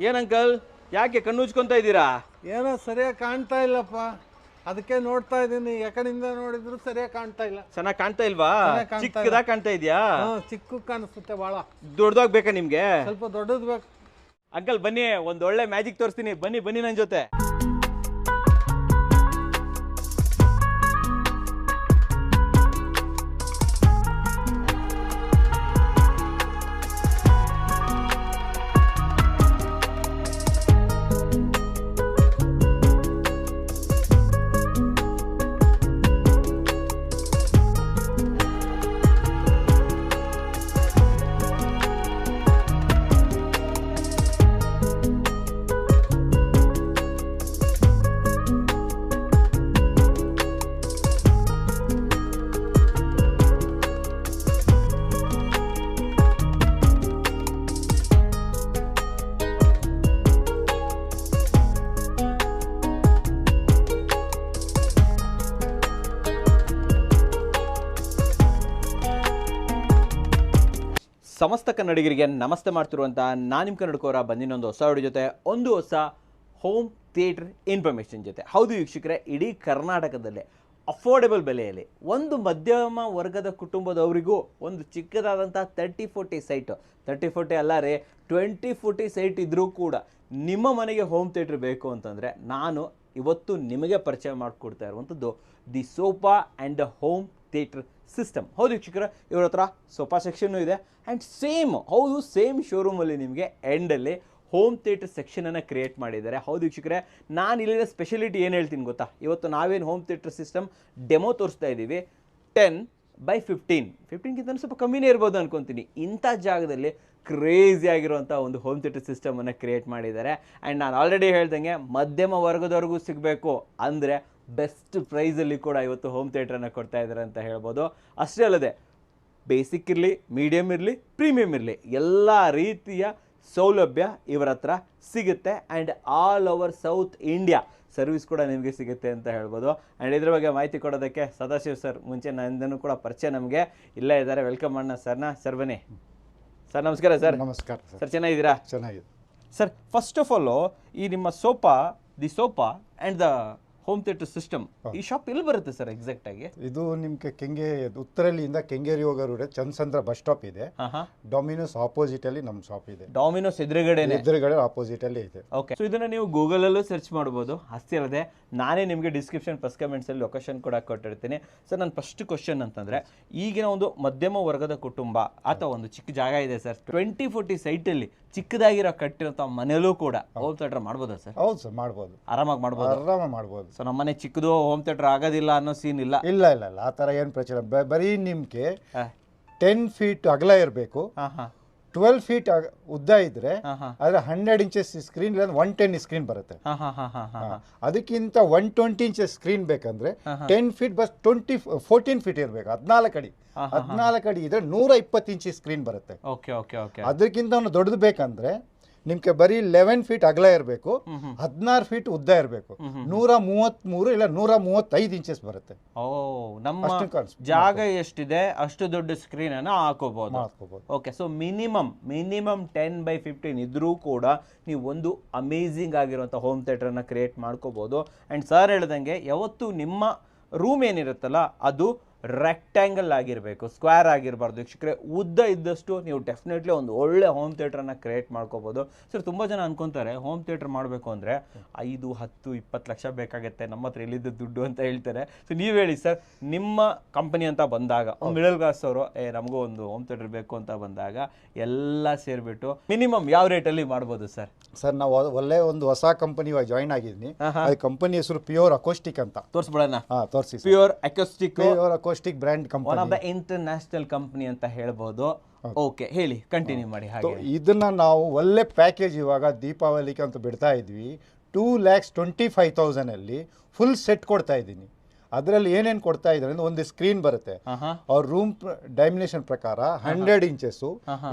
ಏನ್ ಅಂಕಲ್ ಯಾಕೆ ಕಣ್ಣು ಉಜ್ಕೊಂತ ಇದ್ದೀರಾ? ಏನೋ ಸರಿಯಾಗಿ ಕಾಣ್ತಾ ಇಲ್ಲಪ್ಪ, ಅದಕ್ಕೆ ನೋಡ್ತಾ ಇದ್ದೀನಿ. ಯಾಕಡೆಯಿಂದ ನೋಡಿದ್ರು ಸರಿಯಾಗಿ ಕಾಣ್ತಾ ಇಲ್ಲ. ಚೆನ್ನಾಗಿ ಕಾಣ್ತಾ ಇಲ್ವಾ? ಚೆನ್ನಾಗ್ ಕಾಣ್ತಾ ಚಿಕ್ಕದಾಗಿ ಕಾಣ್ತಾ ಇದೆಯಾ? ಚಿಕ್ಕ ಕಾಣಿಸುತ್ತೆ, ಭಾಳ ದೊಡ್ಡದಾಗ್ ಬೇಕಾ ನಿಮ್ಗೆ? ಸ್ವಲ್ಪ ದೊಡ್ಡದು ಬೇಕು. ಅಂಕಲ್ ಬನ್ನಿ, ಒಂದ್ ಒಳ್ಳೆ ಮ್ಯಾಜಿಕ್ ತೋರಿಸ್ತೀನಿ. ಬನ್ನಿ ಬನ್ನಿ ನನ್ನ ಜೊತೆ. ಸಮಸ್ತ ಕನ್ನಡಿಗರಿಗೆ ನಮಸ್ತೆ ಮಾಡ್ತಿರುವಂಥ ನಾನು ನಿಮ್ಮ ಕನ್ನಡಕೋರ ಬಂದಿನೊಂದು ಹೊಸ ವಿಡಿಯೋ ಜೊತೆ, ಒಂದು ಹೊಸ ಹೋಮ್ ಥಿಯೇಟರ್ ಇನ್ಫಾರ್ಮೇಷನ್ ಜೊತೆ. ಹೌದು ವೀಕ್ಷಕರೇ, ಇಡೀ ಕರ್ನಾಟಕದಲ್ಲೇ ಅಫೋರ್ಡೆಬಲ್ ಬೆಲೆಯಲ್ಲಿ ಒಂದು ಮಧ್ಯಮ ವರ್ಗದ ಕುಟುಂಬದವರಿಗೂ ಒಂದು ಚಿಕ್ಕದಾದಂಥ 30-40 ಸೈಟು, 30-40 ಅಲ್ಲ ರೀ, 20-40 ಸೈಟ್ ಇದ್ದರೂ ಕೂಡ ನಿಮ್ಮ ಮನೆಗೆ ಹೋಮ್ ಥಿಯೇಟ್ರ್ ಬೇಕು ಅಂತಂದರೆ ನಾನು ಇವತ್ತು ನಿಮಗೆ ಪರಿಚಯ ಮಾಡಿಕೊಡ್ತಾ ಇರುವಂಥದ್ದು the sofa and the home theatre system. ಹೌದು ವೀಕ್ಷಕರ, ಇವ್ರ ಹತ್ರ ಸೋಫಾ ಸೆಕ್ಷನ್ನು ಇದೆ ಆ್ಯಂಡ್ ಸೇಮ್ ಶೋರೂಮಲ್ಲಿ ನಿಮಗೆ ಎಂಡಲ್ಲಿ ಹೋಮ್ ಥಿಯೇಟರ್ ಸೆಕ್ಷನನ್ನು ಕ್ರಿಯೇಟ್ ಮಾಡಿದ್ದಾರೆ. ಹೌದು ವೀಕ್ಷಕರೇ, ನಾನು ಇಲ್ಲಿನ ಸ್ಪೆಷಾಲಿಟಿ ಏನು ಹೇಳ್ತೀನಿ ಗೊತ್ತಾ? ಇವತ್ತು ನಾವೇನು ಹೋಮ್ ಥಿಯೇಟರ್ ಸಿಸ್ಟಮ್ ಡೆಮೋ ತೋರಿಸ್ತಾ ಇದ್ದೀವಿ 10x15ಗಿಂತ ಸ್ವಲ್ಪ ಕಮ್ಮಿನೇ ಇರ್ಬೋದು ಅನ್ಕೊತೀನಿ. ಇಂಥ ಜಾಗದಲ್ಲಿ ಕ್ರೇಜಿ ಆಗಿರುವಂಥ ಒಂದು ಹೋಮ್ ಥಿಯೇಟರ್ ಸಿಸ್ಟಮನ್ನು ಕ್ರಿಯೇಟ್ ಮಾಡಿದ್ದಾರೆ. ಆ್ಯಂಡ್ ನಾನು ಆಲ್ರೆಡಿ ಹೇಳ್ದಂಗೆ ಮಧ್ಯಮ ವರ್ಗದವರೆಗೂ ಸಿಗಬೇಕು ಅಂದರೆ ಬೆಸ್ಟ್ ಪ್ರೈಸಲ್ಲಿ ಕೂಡ ಇವತ್ತು ಹೋಮ್ ಥಿಯೇಟ್ರನ್ನು ಕೊಡ್ತಾ ಇದ್ದಾರೆ ಅಂತ ಹೇಳ್ಬೋದು. ಅಷ್ಟೇ ಅಲ್ಲದೆ ಬೇಸಿಕ್ ಇರಲಿ, ಮೀಡಿಯಮ್ ಇರಲಿ, ಪ್ರೀಮಿಯಮ್ ಇರಲಿ, ಎಲ್ಲ ರೀತಿಯ ಸೌಲಭ್ಯ ಇವರ ಹತ್ರ ಸಿಗುತ್ತೆ. And all over south India service ಕೂಡ ನಿಮಗೆ ಸಿಗುತ್ತೆ ಅಂತ ಹೇಳ್ಬೋದು. ಆ್ಯಂಡ್ ಇದ್ರ ಬಗ್ಗೆ ಮಾಹಿತಿ ಕೊಡೋದಕ್ಕೆ ಸದಾಶಿವ್ ಸರ್, ಮುಂಚೆ ನಂದನ್ನು ಕೂಡ ಪರಿಚಯ ನಮಗೆ ಇಲ್ಲೇ ಇದ್ದಾರೆ. ವೆಲ್ಕಮ್ ಮಾಡೋಣ ಸರ್ನ. ಸರ್ ಬನ್ನಿ ಸರ್. ನಮಸ್ಕಾರ ಸರ್. ನಮಸ್ಕಾರ ಸರ್, ಚೆನ್ನಾಗಿದ್ದೀರಾ? ಚೆನ್ನಾಗಿದೆ ಸರ್. ಫಸ್ಟ್ ಆಫ್ ಆಲು, ಈ ನಿಮ್ಮ the sofa and the home theatre system ಈ ಶಾಪ್ ಎಲ್ಲಿ ಬರುತ್ತೆ ಸರ್ ಎಕ್ಸಾಕ್ಟ್ ಆಗಿ? ಇದು ನಿಮ್ಗೆ ಉತ್ತರಳ್ಳಿಯಿಂದ ಕೆಂಗೇರಿ ಹೋಗೋ ರೂಟ್ ಚಂದ್ರಸಂದ್ರ ಬಸ್ ಸ್ಟಾಪ್ ಇದೆ. ಡೊಮಿನೋಸ್ ಆಪೋಸಿಟ್ ಅಲ್ಲಿ ನಮ್ಮ ಶಾಪ್ ಇದೆ. ಡೊಮಿನೋಸ್ ಎದುರುಗಡೆ ಆಪೋಸಿಟ್ ಅಲ್ಲಿ ಇದೆ. ಓಕೆ, ಸೊ ಇದನ್ನ ನೀವು ಗೂಗಲ್ ಅಲ್ಲೂ ಸರ್ಚ್ ಮಾಡಬಹುದು. ಅಷ್ಟೇ ಅಲ್ಲದೆ ನಾನೇ ನಿಮಗೆ ಡಿಸ್ಕ್ರಿಪ್ಷನ್ ಫಸ್ಟ್ ಕಮೆಂಟ್ಸ್ ಅಲ್ಲಿ ಲೊಕೇಶನ್ ಕೂಡ ಕೊಟ್ಟಿರ್ತೀನಿ. ಸರ್, ನನ್ನ ಫಸ್ಟ್ ಕ್ವಶನ್ ಅಂತಂದ್ರೆ, ಈಗಿನ ಒಂದು ಮಧ್ಯಮ ವರ್ಗದ ಕುಟುಂಬ ಅಥವಾ ಒಂದು ಚಿಕ್ಕ ಜಾಗ ಇದೆ ಸರ್, 20-40 ಸೈಟ್ ಅಲ್ಲಿ ಚಿಕ್ಕದಾಗಿರೋ ಕಟ್ಟಿರೋ ಮನೆಯಲ್ಲೂ ಕೂಡ ಹೋಮ್ ಥಿಯೇಟರ್ ಮಾಡ್ಬೋದಾ ಸರ್? ಹೌದು ಸರ್, ಮಾಡ್ಬೋದು, ಆರಾಮಾಗಿ ಮಾಡ್ಬೋದು. ಸೊ ನಮ್ಮನೆ ಚಿಕ್ಕದು ಹೋಮ್ ಥಿಯೇಟರ್ ಆಗೋದಿಲ್ಲ ಅನ್ನೋ ಸೀನ್ ಇಲ್ಲ? ಇಲ್ಲ ಆ ತರ ಏನ್ ಪ್ರಚನೆ. ಬರೀ ನಿಮ್ಗೆ 10 ಫೀಟ್ ಅಗಲ ಇರಬೇಕು, 12 ಫೀಟ್ ಉದ್ದ ಇದ್ರೆ ಆದ್ರೆ 100 ಇಂಚಸ್ ಸ್ಕ್ರೀನ್ ಇಲ್ಲ 110 ಸ್ಕ್ರೀನ್ ಬರುತ್ತೆ. ಅದಕ್ಕಿಂತ 120 ಇಂಚಸ್ ಸ್ಕ್ರೀನ್ ಬೇಕಂದ್ರೆ 10 ಫೀಟ್ ಬಸ್ 14 ಫೀಟ್ ಇರಬೇಕು. 14 ಅಡಿ ಇದ್ರೆ 120 ಇಂಚ್ ಸ್ಕ್ರೀನ್ ಬರುತ್ತೆ. ಅದಕ್ಕಿಂತ ದೊಡ್ಡದು ಬೇಕಂದ್ರೆ ನಿಮ್ಗೆ ಬರೀ 11 ಫೀಟ್ ಅಗಲ ಇರಬೇಕು, 16 ಫೀಟ್ ಉದ್ದ ಇರಬೇಕು, 133 ಇಲ್ಲ 135 ಇಂಚಸ್ ಬರುತ್ತೆ. ನಮ್ಮ ಜಾಗ ಎಷ್ಟಿದೆ ಅಷ್ಟು ದೊಡ್ಡ ಸ್ಕ್ರೀನ್ ಅನ್ನು ಹಾಕೋಬಹುದು. ಓಕೆ, ಸೊ ಮಿನಿಮಮ್ 10x15 ಇದ್ರೂ ಕೂಡ ನೀವು ಒಂದು ಅಮೇಝಿಂಗ್ ಆಗಿರುವಂಥ ಹೋಮ್ ಥಿಯೇಟರ್ನ ಕ್ರಿಯೇಟ್ ಮಾಡ್ಕೋಬಹುದು. ಆ್ಯಂಡ್ ಸರ್ ಹೇಳ್ದಂಗೆ ಯಾವತ್ತು ನಿಮ್ಮ ರೂಮ್ ಏನಿರುತ್ತಲ್ಲ ಅದು ರೆಕ್ಟ್ಯಾಂಗಲ್ ಆಗಿರಬೇಕು, ಸ್ಕ್ವೇರ್ ಆಗಿರಬಾರ್ದು ವೀಕ್ಷಕರೇ. ಉದ್ದ ಇದ್ದಷ್ಟು ನೀವು ಡೆಫಿನೆಟ್ಲಿ ಒಂದು ಒಳ್ಳೆ ಹೋಮ್ ಥಿಯೇಟ್ರನ್ನ ಕ್ರಿಯೇಟ್ ಮಾಡ್ಕೋಬೋದು. ಸರ್, ತುಂಬ ಜನ ಅನ್ಕೊತಾರೆ ಹೋಮ್ ಥಿಯೇಟ್ರ್ ಮಾಡಬೇಕು ಅಂದರೆ 5, 10, 20 ಲಕ್ಷ ಬೇಕಾಗುತ್ತೆ, ನಮ್ಮ ಹತ್ರ ಎಲ್ಲಿದ್ದು ದುಡ್ಡು ಅಂತ ಹೇಳ್ತಾರೆ. ಸೊ ನೀವು ಹೇಳಿ ಸರ್, ನಿಮ್ಮ ಕಂಪನಿ ಅಂತ ಬಂದಾಗ ಒಂದು ಮಿಡಲ್ ಕ್ಲಾಸ್ ಅವರು ನಮಗೂ ಒಂದು ಹೋಮ್ ಥಿಯೇಟ್ರ್ ಬೇಕು ಅಂತ ಬಂದಾಗ ಎಲ್ಲ ಸೇರಿಬಿಟ್ಟು ಮಿನಿಮಮ್ ಯಾವ ರೇಟಲ್ಲಿ ಮಾಡ್ಬೋದು ಸರ್? ಸರ್, ನಾವು ಒಳ್ಳೆ ಒಂದು ಹೊಸ ಕಂಪನಿ ಜಾಯ್ನ್ ಆಗಿದ್ದೀನಿ. ಕಂಪನಿ ಹೆಸರು ಪ್ಯೂರ್ ಅಕೋಸ್ಟಿಕ್ ಅಂತ. ತೋರಿಸ್ಬಿಡೋಣ? ತೋರಿಸಿ. Pure acoustic brand company, one of the international company ಅಂತ ಹೇಳ್ಬೋದು. ಓಕೆ, ಹೇಳಿ, ಕಂಟಿನ್ಯೂ ಮಾಡಿ. ಹಾಗೆ ಇದನ್ನ ನಾವು ಒಳ್ಳೆ ಪ್ಯಾಕೇಜ್ ಇವಾಗ ದೀಪಾವಳಿಗೆ ಅಂತ ಬಿಡ್ತಾ ಇದ್ವಿ. 2,25,000 ಅಲ್ಲಿ ಫುಲ್ ಸೆಟ್ ಕೊಡ್ತಾ ಇದ್ದೀನಿ. ಅದರಲ್ಲಿ ಏನೇನು ಕೊಡ್ತಾ ಇದ್ದಾರೆ ಅಂದ್ರೆ, ಒಂದು ಸ್ಕ್ರೀನ್ ಬರುತ್ತೆ, ಅವ್ರ ರೂಮ್ ಡೈಮಿನೇಷನ್ ಪ್ರಕಾರ 100 ಇಂಚಸ್,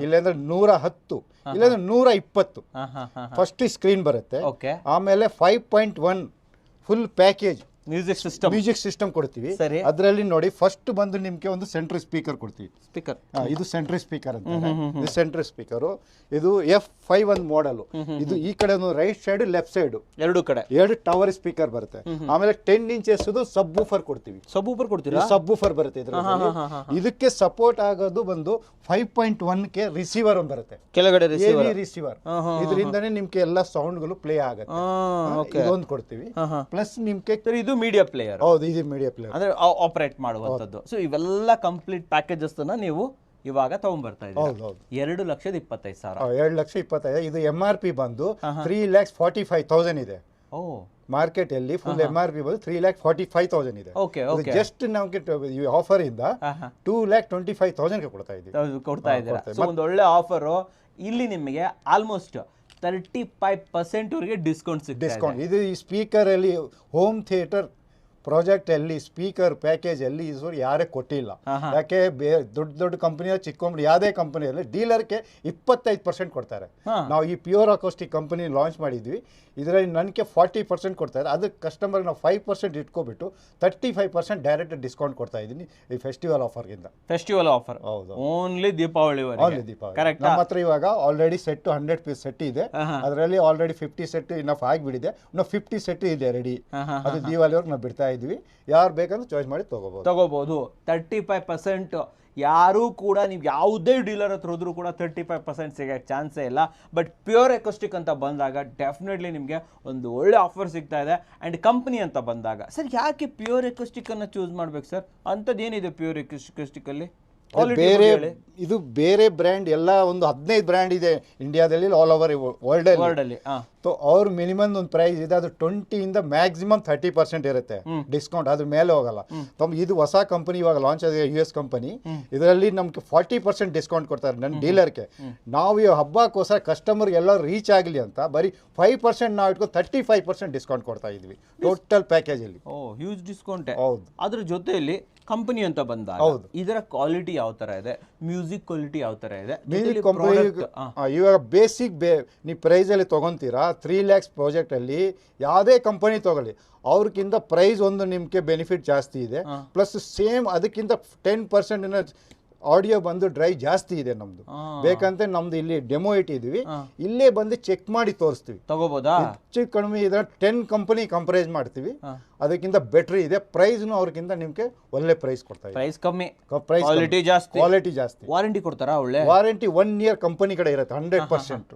ಇಲ್ಲಾಂದ್ರೆ 110, ಇಲ್ಲಾಂದ್ರೆ 120 ಫಸ್ಟ್ ಸ್ಕ್ರೀನ್ ಬರುತ್ತೆ. ಆಮೇಲೆ 5.1 ಫುಲ್ ಪ್ಯಾಕೇಜ್ ಮ್ಯೂಸಿಕ್ ಸಿಸ್ಟಮ್ ಕೊಡ್ತೀವಿ. ಸರಿ. ಅದರಲ್ಲಿ ನೋಡಿ ಫಸ್ಟ್ ಬಂದು ನಿಮ್ಗೆ ಒಂದು ಸೆಂಟ್ರಲ್ ಸ್ಪೀಕರ್ ಕೊಡ್ತೀವಿ. ಸ್ಪೀಕರ್ ಇದು ಸೆಂಟ್ರಲ್ ಸ್ಪೀಕರ್ ಅಂತ. ಇದು ಸೆಂಟ್ರಲ್ ಸ್ಪೀಕರು. ಇದು F51 ಮಾಡೆಲ್. ಇದು ಈ ಕಡೆ ಒಂದು ರೈಟ್ ಸೈಡ್ ಲೆಫ್ಟ್ ಸೈಡ್ ಎರಡು ಕಡೆ ಎರಡು ಟವರ್ ಸ್ಪೀಕರ್ ಬರುತ್ತೆ. ಆಮೇಲೆ 10 ಇಂಚಸ್ ಸಬ್ ವೂಫರ್ ಕೊಡ್ತೀವಿ. ಸಬ್ ಊಪರ್ ಕೊಡ್ತೀರಾ? ಸಬ್ ವೂಫರ್ ಬರುತ್ತೆ ಇದ್ರಲ್ಲಿ. ಇದಕ್ಕೆ ಸಪೋರ್ಟ್ ಆಗೋದು ಬಂದು 5.1 ಕೆ ರಿಸೀವರ್ ಒಂದು ಬರುತ್ತೆ, ಕೆಳಗಡೆ ರಿಸೀವರ್. ಇದರಿಂದನೇ ನಿಮ್ಗೆ ಎಲ್ಲ ಸೌಂಡ್ಗಳು ಪ್ಲೇ ಆಗುತ್ತೆ. ಇದೊಂದು ಕೊಡ್ತೀವಿ. ಪ್ಲಸ್ ನಿಮ್ಗೆ ಇದು ಮೀಡಿಯಾ ಪ್ಲೇಯರ್. ಹೌದು, ಇದು ಮೀಡಿಯಾ ಪ್ಲೇಯರ್ ಅಂದ್ರೆ ಆಪರೇಟ್ ಮಾಡುವಂತದ್ದು. ಸೊ ಇವೆಲ್ಲ ಕಂಪ್ಲೀಟ್ ಪ್ಯಾಕೇಜಸ್ ನೀವು ಇವಾಗ ತಗೊಂಡ್ಬರ್ತಾ ಇದ್ದೀವಿ. 2,25,000. 2,25,000. ಇದು MRP ಬಂದು 3,45,000 ಇದೆ. ಮಾರ್ಕೆಟ್ ಅಲ್ಲಿ ಫುಲ್ MRP ಬಂದು 3,45,000 ಇದೆ. ಜಸ್ಟ್ ನಮ್ಗೆ ಆಫರ್ ಇಂದ 2,25,000 ಕೊಡ್ತಾ ಇದ್ದೀರಾ. ಒಂದು ಒಳ್ಳೆ ಆಫರ್. ಇಲ್ಲಿ ನಿಮಗೆ ಆಲ್ಮೋಸ್ಟ್ 35% ವರೆಗೆ ಡಿಸ್ಕೌಂಟ್. ಇದು ಈ ಸ್ಪೀಕರ್ ಅಲ್ಲಿ ಹೋಮ್ ಥಿಯೇಟರ್ ಪ್ರಾಜೆಕ್ಟ್ ಅಲ್ಲಿ ಸ್ಪೀಕರ್ ಪ್ಯಾಕೇಜ್ ಅಲ್ಲಿ ಯಾರೇ ಕೊಟ್ಟಿಲ್ಲ. ಯಾಕೆ ದೊಡ್ಡ ದೊಡ್ಡ ಕಂಪನಿ ಚಿಕ್ಕ ಕಂಪನಿ ಯಾವುದೇ ಕಂಪನಿಯಲ್ಲಿ ಡೀಲರ್ಗೆ 25% ಕೊಡ್ತಾರೆ. ನಾವು ಈ ಪ್ಯೂರ್ ಅಕೋಸ್ಟಿಕ್ ಕಂಪನಿ ಲಾಂಚ್ ಮಾಡಿದ್ವಿ. ಇದರಲ್ಲಿ ನನಗೆ 40% ಕೊಡ್ತಾರೆ. ಅದಕ್ಕೆ ಕಸ್ಟಮರ್ ನಾವು 5% ಇಟ್ಕೊಬಿಟ್ಟು 35% ಡೈರೆಕ್ಟ್ ಡಿಸ್ಕೌಂಟ್ ಕೊಡ್ತಾ ಇದ್ದೀನಿ ಈ ಫೆಸ್ಟಿವಲ್ ಆಫರ್ಗಿಂತ. ಫೆಸ್ಟಿವಲ್ ಆಫರ್ ಹೌದು, ಓನ್ಲಿ ದೀಪಾವಳಿ. ಕರೆಕ್ಟ್. ನಮ್ಮ ಹತ್ರ ಇವಾಗ ಆಲ್ರೆಡಿ ಸೆಟ್ 100 ಪೀಸ್ ಸೆಟ್ ಇದೆ. ಅದರಲ್ಲಿ ಆಲ್ರೆಡಿ 50 ಸೆಟ್ ಇನಫ್ ಆಗಿಬಿಟ್ಟಿದೆ. ಇನ್ನು 50 ಸೆಟ್ ಇದೆ ರೆಡಿ. ಅದು ದೀಪಾವಳಿವರೆಗೆ ನಾವು ಬಿಡ್ತಾ ಇದ್ವಿ. ಯಾರು ಬೇಕಂದ್ರೆ ಚಾಯ್ಸ್ ಮಾಡಿ ತಗೋಬಹುದು. 35% ಯಾರೂ ಕೂಡ ನೀವು ಯಾವುದೇ ಡೀಲರ್ ಹತ್ರ ಹೋದ್ರೂ ಕೂಡ 35% ಸಿಗೋಕ್ಕೆ ಚಾನ್ಸೇ ಇಲ್ಲ. ಬಟ್ ಪ್ಯೂರ್ ಎಕೋಸ್ಟಿಕ್ ಅಂತ ಬಂದಾಗ ಡೆಫಿನೆಟ್ಲಿ ನಿಮಗೆ ಒಂದು ಒಳ್ಳೆ ಆಫರ್ ಸಿಗ್ತಾ ಇದೆ. ಆ್ಯಂಡ್ ಕಂಪ್ನಿ ಅಂತ ಬಂದಾಗ ಸರ್ ಯಾಕೆ ಪ್ಯೂರ್ ಎಕೋಸ್ಟಿಕ್ಕನ್ನು ಚೂಸ್ ಮಾಡ್ಬೇಕು ಸರ್? ಅಂಥದ್ದು ಏನಿದೆ ಪ್ಯೂರ್ ಎಕೋಸ್ಟಿಕ್ಕಲ್ಲಿ? ಇದು ಬೇರೆ ಬ್ರ್ಯಾಂಡ್ ಎಲ್ಲ ಒಂದು 15 ಬ್ರ್ಯಾಂಡ್ ಇದೆ ಇಂಡಿಯಾದಲ್ಲಿ, ಆಲ್ ಓವರ್ ವರ್ಲ್ಡ್ ಅಲ್ಲಿ. ಅವ್ರ ಮಿನಿಮಮ್ ಒಂದು ಪ್ರೈಸ್ ಇದೆ. ಅದು 20 ಇಂದ ಮ್ಯಾಕ್ಸಿಮಮ್ 30% ಇರುತ್ತೆ ಡಿಸ್ಕೌಂಟ್. ಅದ್ರ ಮೇಲೆ ಹೋಗಲ್ಲ. ಇದು ಹೊಸ ಕಂಪನಿ ಇವಾಗ ಲಾಂಚ್ ಆಗಿದೆ, US ಕಂಪನಿ. ಇದರಲ್ಲಿ ನಮ್ಗೆ 40% ಡಿಸ್ಕೌಂಟ್ ಕೊಡ್ತಾರೆ ನನ್ನ ಡೀಲರ್ಗೆ. ನಾವು ಈ ಹಬ್ಬಕ್ಕೋಸ್ಕರ ಕಸ್ಟಮರ್ ಎಲ್ಲ ರೀಚ್ ಆಗಲಿ ಅಂತ ಬರೀ 5% ನಾವು ಇಟ್ಕೊಂಡು 35% ಡಿಸ್ಕೌಂಟ್ ಕೊಡ್ತಾ ಇದ್ವಿ ಟೋಟಲ್ ಪ್ಯಾಕೇಜ್ ಅಲ್ಲಿ. Huge discount. ಹೌದು. ಅದ್ರ ಜೊತೆಯಲ್ಲಿ ಕಂಪನಿ ಅಂತ ಬಂದಾಗ ಇದರ ಕ್ವಾಲಿಟಿ ಯಾವ ತರ ಇದೆ, ಮ್ಯೂಸಿಕ್ ಕ್ವಾಲಿಟಿ ಯಾವ ತರ ಇದೆ? ಇವಾಗ ಬೇಸಿಕ್ ನೀವು ಪ್ರೈಸ್ ಅಲ್ಲಿ ತಗೊಂತೀರಾ 3 lakhs ಪ್ರಾಜೆಕ್ಟ್ ಅಲ್ಲಿ ಯಾವುದೇ ಕಂಪನಿ ತಗೊಳ್ಳಿ, ಅವ್ರಿಗಿಂತ ಪ್ರೈಸ್ ಒಂದು ನಿಮ್ಗೆ ಬೆನಿಫಿಟ್ ಜಾಸ್ತಿ ಇದೆ. ಪ್ಲಸ್ ಸೇಮ್ ಅದಕ್ಕಿಂತ 10% ಆಡಿಯೋ ಬಂದು ಡ್ರೈ ಜಾಸ್ತಿ ಇದೆ ನಮ್ದು. ಬೇಕಂತ ನಮ್ದು ಇಲ್ಲಿ ಡೆಮೋ ಇಟ್ಟಿದ್ವಿ, ಇಲ್ಲೇ ಬಂದು ಚೆಕ್ ಮಾಡಿ ತೋರಿಸ್ತೀವಿ. ತಗೋಬೋದಾ? ಹೆಚ್ಚು ಕಡಿಮೆ ಇದ್ರೆ 10 ಕಂಪನಿ ಕಂಪೇರ್ ಮಾಡ್ತೀವಿ. ಅದಕ್ಕಿಂತ ಬೆಟರ್ ಇದೆ. ಪ್ರೈಸ್ನು ಅವ್ರಿಗಿಂತ ನಿಮ್ಗೆ ಒಳ್ಳೆ ಪ್ರೈಸ್ ಕೊಡ್ತಾ ಇದೆ. ಪ್ರೈಸ್ ಕಮ್ಮಿ, ಕ್ವಾಲಿಟಿ ಜಾಸ್ತಿ. ವಾರಂಟಿ ಕೊಡ್ತಾರಾ? ಒಳ್ಳೆ ವಾರಂಟಿ 1 year ಕಂಪನಿ ಕಡೆ ಇರುತ್ತೆ 100%.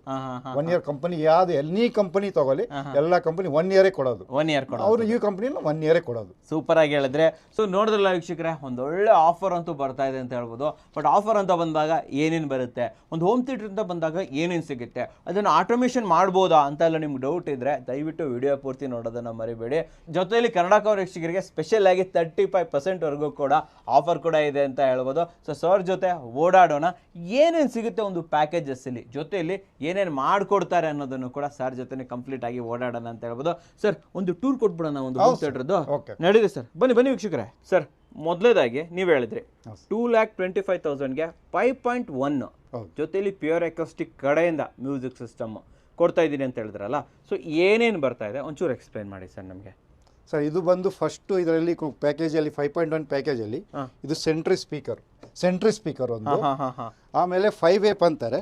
1 year ಕಂಪನಿ ಯಾವ್ದು ಎನಿ ಕಂಪನಿ ತಗೊಳ್ಳಿ, ಎಲ್ಲ ಕಂಪನಿ 1 year ಕೊಡೋದು. 1 year ಕೊಡೋದು. ಅವರು ಈ ಕಂಪನಿ 1 year ಕೊಡೋದು. ಸೂಪರ್ ಆಗಿ ಹೇಳಿದ್ರೆ. ಸೊ ನೋಡಿದ್ರಲ್ಲ ವೀಕ್ಷಕರೇ, ಒಂದು ಒಳ್ಳೆ ಆಫರ್ ಅಂತೂ ಬರ್ತಾ ಇದೆ ಅಂತ ಹೇಳ್ಬೋದು. ಬಟ್ ಆಫರ್ ಅಂತ ಬಂದಾಗ ಏನೇನು ಬರುತ್ತೆ, ಒಂದು ಹೋಮ್ ಥಿಯೇಟರ್ ಅಂತ ಬಂದಾಗ ಏನೇನು ಸಿಗುತ್ತೆ, ಅದನ್ನು ಆಟೋಮೇಷನ್ ಮಾಡ್ಬೋದಾ ಅಂತ ಎಲ್ಲ ನಿಮ್ಗೆ ಡೌಟ್ ಇದ್ರೆ ದಯವಿಟ್ಟು ವಿಡಿಯೋ ಪೂರ್ತಿ ನೋಡೋದನ್ನು ಮರಿಬೇಡಿ. ಜೊತೆಯಲ್ಲಿ ಕನ್ನಡ ಕವರ್ ವೀಕ್ಷಕರಿಗೆ ಸ್ಪೆಷಲ್ ಆಗಿ 35% ವರೆಗೂ ಕೂಡ ಆಫರ್ ಕೂಡ ಇದೆ ಅಂತ ಹೇಳ್ಬೋದು. ಸೊ ಸರ್ ಜೊತೆ ಓಡಾಡೋಣ, ಏನೇನು ಸಿಗುತ್ತೆ ಒಂದು ಪ್ಯಾಕೇಜಸ್ ಅಲ್ಲಿ, ಜೊತೆಯಲ್ಲಿ ಏನೇನು ಮಾಡ್ಕೊಡ್ತಾರೆ ಅನ್ನೋದನ್ನು ಕೂಡ ಸರ್ ಜೊತೆ ಕಂಪ್ಲೀಟ್ ಆಗಿ ಓಡಾಡೋಣ ಅಂತ ಹೇಳ್ಬೋದು. ಸರ್ ಒಂದು ಟೂರ್ ಕೊಟ್ಬಿಡೋಣ ಒಂದು ಹೋಮ್ ಥಿಯೇಟರ್ದು. ನಡೀರಿ ಸರ್, ಬನ್ನಿ ವೀಕ್ಷಕರೇ. ಸರ್ ಮೊದಲೇದಾಗಿ ನೀವು ಹೇಳಿದ್ರಿ 2,25,000ಗೆ 5.1 ಜೊತೆಲಿ ಪ್ಯೂರ್ ಅಕೋಸ್ಟಿಕ್ ಕಡೆಯಿಂದ ಮ್ಯೂಸಿಕ್ ಸಿಸ್ಟಮ್ ಕೊಡ್ತಾ ಇದ್ದೀನಿ ಅಂತ ಹೇಳಿದ್ರಲ್ಲ. ಸೊ ಏನೇನು ಬರ್ತಾ ಇದೆ ಒಂಚೂರು ಎಕ್ಸ್ಪ್ಲೈನ್ ಮಾಡಿ ಸರ್ ನಮಗೆ. ಸರ್ ಇದು ಬಂದು ಫಸ್ಟ್ ಇದರಲ್ಲಿ ಪ್ಯಾಕೇಜಲ್ಲಿ 5.1 ಪ್ಯಾಕೇಜಲ್ಲಿ ಇದು ಸೆಂಟ್ರಲ್ ಸ್ಪೀಕರ್ ಒಂದು. ಆಮೇಲೆ 5 ಅಂತಾರೆ.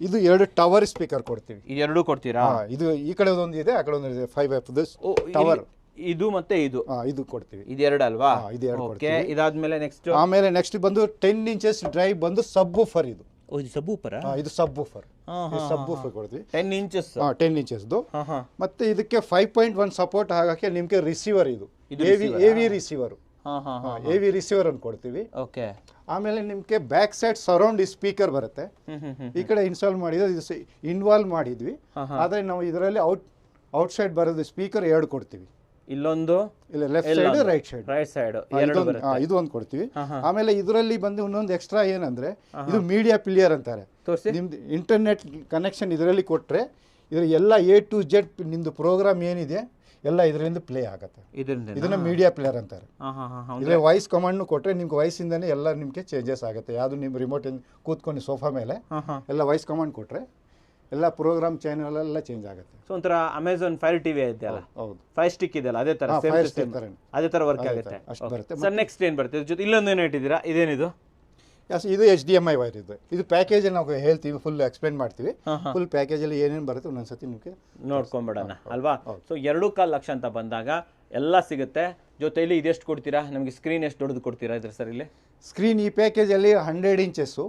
ಇದು 2 ಟವರ್ ಸ್ಪೀಕರ್ ಕೊಡ್ತೀವಿ. ಎರಡು ಕೊಡ್ತೀರಾ? ಇದು ಈ ಕಡೆ ಒಂದು ಇದೆ, ಆ ಕಡೆ ಒಂದು ಇದೆ. 5 ಟವರ್ ಇದು ಮತ್ತೆ ಇದು ಕೊಡ್ತೀವಿ. ಇದು 2 ಅಲ್ವಾ? ಇದು 2 ಕೊಡ್ತೀವಿ. ಇದಾದ್ಮೇಲೆ ನೆಕ್ಸ್ಟ್ ಬಂದು 10 inches ಡ್ರೈವ್ ಬಂದು ಸಬ್ ವೂಫರ್. ಇದು ಸಬ್ ವೂಫರ್. ಇದು ಸಬ್ ವೂಫರ್ ಕೊಡ್ತೀವಿ 10 inches. 10 inches. ಮತ್ತೆ ಇದಕ್ಕೆ 5.1 ಸಪೋರ್ಟ್ ಆಗಕ್ಕೆ ನಿಮ್ಗೆ ರಿಸೀವರ್, ಇದು AV ರಿಸೀವರ್. AV ರಿಸೀವರ್ ಅನ್ನು ಕೊಡ್ತೀವಿ. ಆಮೇಲೆ ನಿಮ್ಗೆ ಬ್ಯಾಕ್ ಸೈಡ್ ಸರೌಂಡ್ ಸ್ಪೀಕರ್ ಬರುತ್ತೆ. ಈ ಕಡೆ ಇನ್ಸ್ಟಾಲ್ ಮಾಡಿದ್ರೆ ಇದು ಇನ್ವಾಲ್ವ್ ಮಾಡಿದ್ವಿ. ಆದ್ರೆ ನಾವು ಇದರಲ್ಲಿ ಔಟ್ ಸೈಡ್ ಬರೋದು ಸ್ಪೀಕರ್ 2 ಕೊಡ್ತೀವಿ. ಇಲ್ಲೊಂದು ಲೆಫ್ಟ್ ಸೈಡ್ ರೈಟ್ ಸೈಡ್ ಇದು ಒಂದು ಕೊಡ್ತೀವಿ. ಆಮೇಲೆ ಇದರಲ್ಲಿ ಬಂದು ಇನ್ನೊಂದು ಎಕ್ಸ್ಟ್ರಾ ಏನಂದ್ರೆ ಇದು ಮೀಡಿಯಾ ಪ್ಲೇಯರ್ ಅಂತಾರೆ. ನಿಮ್ದು ಇಂಟರ್ನೆಟ್ ಕನೆಕ್ಷನ್ ಇದರಲ್ಲಿ ಕೊಟ್ರೆ ಇದ್ರ ಎಲ್ಲ A to Z ನಿಮ್ದು ಪ್ರೋಗ್ರಾಮ್ ಏನಿದೆ ಎಲ್ಲ ಇದರಿಂದ ಪ್ಲೇ ಆಗುತ್ತೆ. ಇದನ್ನ ಮೀಡಿಯಾ ಪ್ಲೇಯರ್ ಅಂತಾರೆ. ಇದ್ರೆ ವಾಯ್ಸ್ ಕಮಾಂಡ್ ಕೊಟ್ರೆ ನಿಮ್ಗೆ ವಾಯ್ಸ್ ಇಂದಾನೆ ಎಲ್ಲ ನಿಮ್ಗೆ ಚೇಂಜಸ್ ಆಗುತ್ತೆ. ಯಾವ್ದು ನಿಮ್ ರಿಮೋಟ್ ಕೂತ್ಕೊಂಡು ಸೋಫಾ ಮೇಲೆ ಎಲ್ಲ ವಾಯ್ಸ್ ಕಮಾಂಡ್ ಕೊಟ್ರೆ ಎಲ್ಲ ಪ್ರೋಗ್ರಾಮ್ ಚಾನೆಲ್ ಎಲ್ಲ ಚೇಂಜ್ ಆಗುತ್ತೆ. ಸೊ ಒಂಥರ ಅಮೆಝಾನ್ ಫೈರ್ ಟಿವಿ ಇದೆಯಲ್ಲ, ಹೌದು, ಫೈರ್ ಸ್ಟಿಕ್ ಇದೆಯಲ್ಲ, ಅದೇ ತರ Fire Stick ಥರನೇ. ಅದೇ ತರ ವರ್ಕ್ ಆಗುತ್ತೆ. ಅಷ್ಟು ಬರುತ್ತೆ. ಸರ್ ನೆಕ್ಸ್ಟ್ ಏನ್ ಬರುತ್ತೆ ಜೊತೆ? ಇಲ್ಲೊಂದು ಏನು ಇಟ್ಟಿದ್ದೀರಾ, ಇದೇನಿದು? ಇದು HDMI ವೈರ್ ಇದು ಪ್ಯಾಕೇಜ್ ನಾವು ಹೇಳ್ತೀವಿ, ಫುಲ್ ಎಕ್ಸ್ಪ್ಲೇನ್ ಮಾಡ್ತೀವಿ. ಫುಲ್ ಪ್ಯಾಕೇಜ್ ಅಲ್ಲಿ ಏನೇನು ಬರುತ್ತೆ ಒಂದೊಂದ್ಸತಿ ನಿಮಗೆ ನೋಡ್ಕೊಂಡ್ಬಿಡೋಣ ಅಲ್ವಾ. ಸೊ 2.25 ಲಕ್ಷ ಅಂತ ಬಂದಾಗ ಎಲ್ಲ ಸಿಗುತ್ತೆ. ಜೊತೆಲಿ ಇದೆಷ್ಟು ಕೊಡ್ತೀರಾ ನಮಗೆ? ಸ್ಕ್ರೀನ್ ಎಷ್ಟು ದೊಡ್ಡದು ಕೊಡ್ತೀರಾ ಇದ್ರ ಸರ್? ಇಲ್ಲಿ ಸ್ಕ್ರೀನ್ ಈ ಪ್ಯಾಕೇಜ್ ಅಲ್ಲಿ 100 ಇಂಚಸ್ಸು,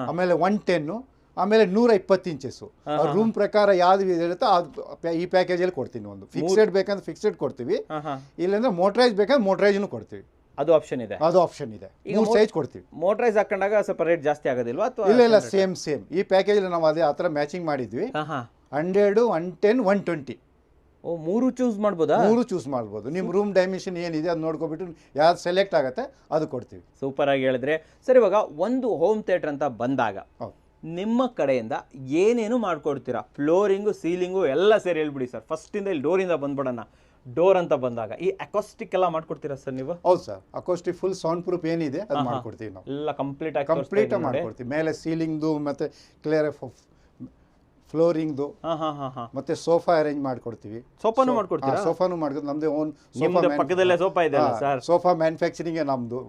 ಆಮೇಲೆ 110, ಆಮೇಲೆ 120 ಇಂಚಸ್ಸು. ರೂಮ್ ಪ್ರಕಾರ ಯಾವ್ದು ಇರುತ್ತೋ ಅದು ಈ ಪ್ಯಾಕೇಜ್ ಅಲ್ಲಿ ಕೊಡ್ತೀನಿ. ಒಂದು ಫಿಕ್ಸೆಡ್ ಬೇಕಂದ್ರೆ ಫಿಕ್ಸೆಡ್ ಕೊಡ್ತೀವಿ, ಇಲ್ಲಾಂದ್ರೆ ಮೋಟ್ರೈಸ್ ಬೇಕಂದ್ರೆ ಮೋಟ್ರೈಸ್ನು ಕೊಡ್ತೀವಿ. ಅದು ಆಪ್ಷನ್ ಇದೆ. ಅದು ಆಪ್ಷನ್ ಇದೆ. 3 ಸೈಜ್ ಕೊಡ್ತೀವಿ. ಮೋಟ್ರೈಸ್ ಹಾಕೊಂಡಾಗ ಸ್ವಲ್ಪ ರೇಟ್ ಜಾಸ್ತಿ ಆಗೋದಿಲ್ವಾ ಅಥವಾ? ಇಲ್ಲ ಸೇಮ್ ಈ ಪ್ಯಾಕೇಜ್ ನಾವು ಅದೇ ಆ ಥರ ಮ್ಯಾಚಿಂಗ್ ಮಾಡಿದ್ವಿ. 100, 110, 120. ಓ, 3 ಚೂಸ್ ಮಾಡ್ಬೋದಾ? 3 ಚೂಸ್ ಮಾಡ್ಬೋದು. ನಿಮ್ಮ ರೂಮ್ ಡೈಮೆನ್ಷನ್ ಏನಿದೆ ಅದು ನೋಡ್ಕೊಬಿಟ್ಟು ಯಾವ್ದು ಸೆಲೆಕ್ಟ್ ಆಗುತ್ತೆ ಅದು ಕೊಡ್ತೀವಿ. ಸೂಪರ್ ಆಗಿ ಹೇಳಿದ್ರೆ ಸರ್. ಇವಾಗ ಒಂದು ಹೋಮ್ ಥಿಯೇಟರ್ ಅಂತ ಬಂದಾಗ ನಿಮ್ಮ ಕಡೆಯಿಂದ ಏನೇನು ಮಾಡ್ಕೊಡ್ತೀರಾ? ಫ್ಲೋರಿಂಗು, ಸೀಲಿಂಗು ಎಲ್ಲ ಸೇರಿ ಹೇಳ್ಬಿಡಿ ಸರ್. ಫಸ್ಟಿಂದ ಇಲ್ಲಿ ಡೋರಿಂದ ಬಂದ್ಬಿಡೋಣ. ಡೋರ್ ಅಂತ ಬಂದಾಗ ಈ ಅಕೋಸ್ಟಿಕ್ ಎಲ್ಲ ಮಾಡ್ಕೊಡ್ತೀರಾ ಸರ್ ನೀವು? ಹೌದು sir, acoustic full sound proof ಏನಿದೆ ಅದು ಮಾಡ್ಕೊಡ್ತೀವಿ ನಾವು. ಎಲ್ಲ ಕಂಪ್ಲೀಟ್ ಮಾಡ್ಕೊಡ್ತೀವಿ. ಮೇಲೆ ಸೀಲಿಂಗ್ದು ಮತ್ತೆ ಕ್ಲಿಯರ್ ಫ್ಲೋರಿಂಗ್ದು ಮತ್ತೆ ಸೋಫಾ ಅರೇಂಜ್ ಮಾಡ್ಕೊಡ್ತೀವಿ. ಸೋಫಾನು ಮಾಡ್ಕೊಡ್ತೀರಾ? ಸೋಫಾನು ಮಾಡ್ಕೊಡ್ತೀವಿ. ನಮ್ದೇ ಓನ್ ಪಕ್ಕದಲ್ಲೇ ಸೋಫಾ ಇದೆ ಸರ್. ಸೋಫಾ ಮ್ಯಾನುಫ್ಯಾಕ್ಚರಿಂಗ್ ನಮ್ದು.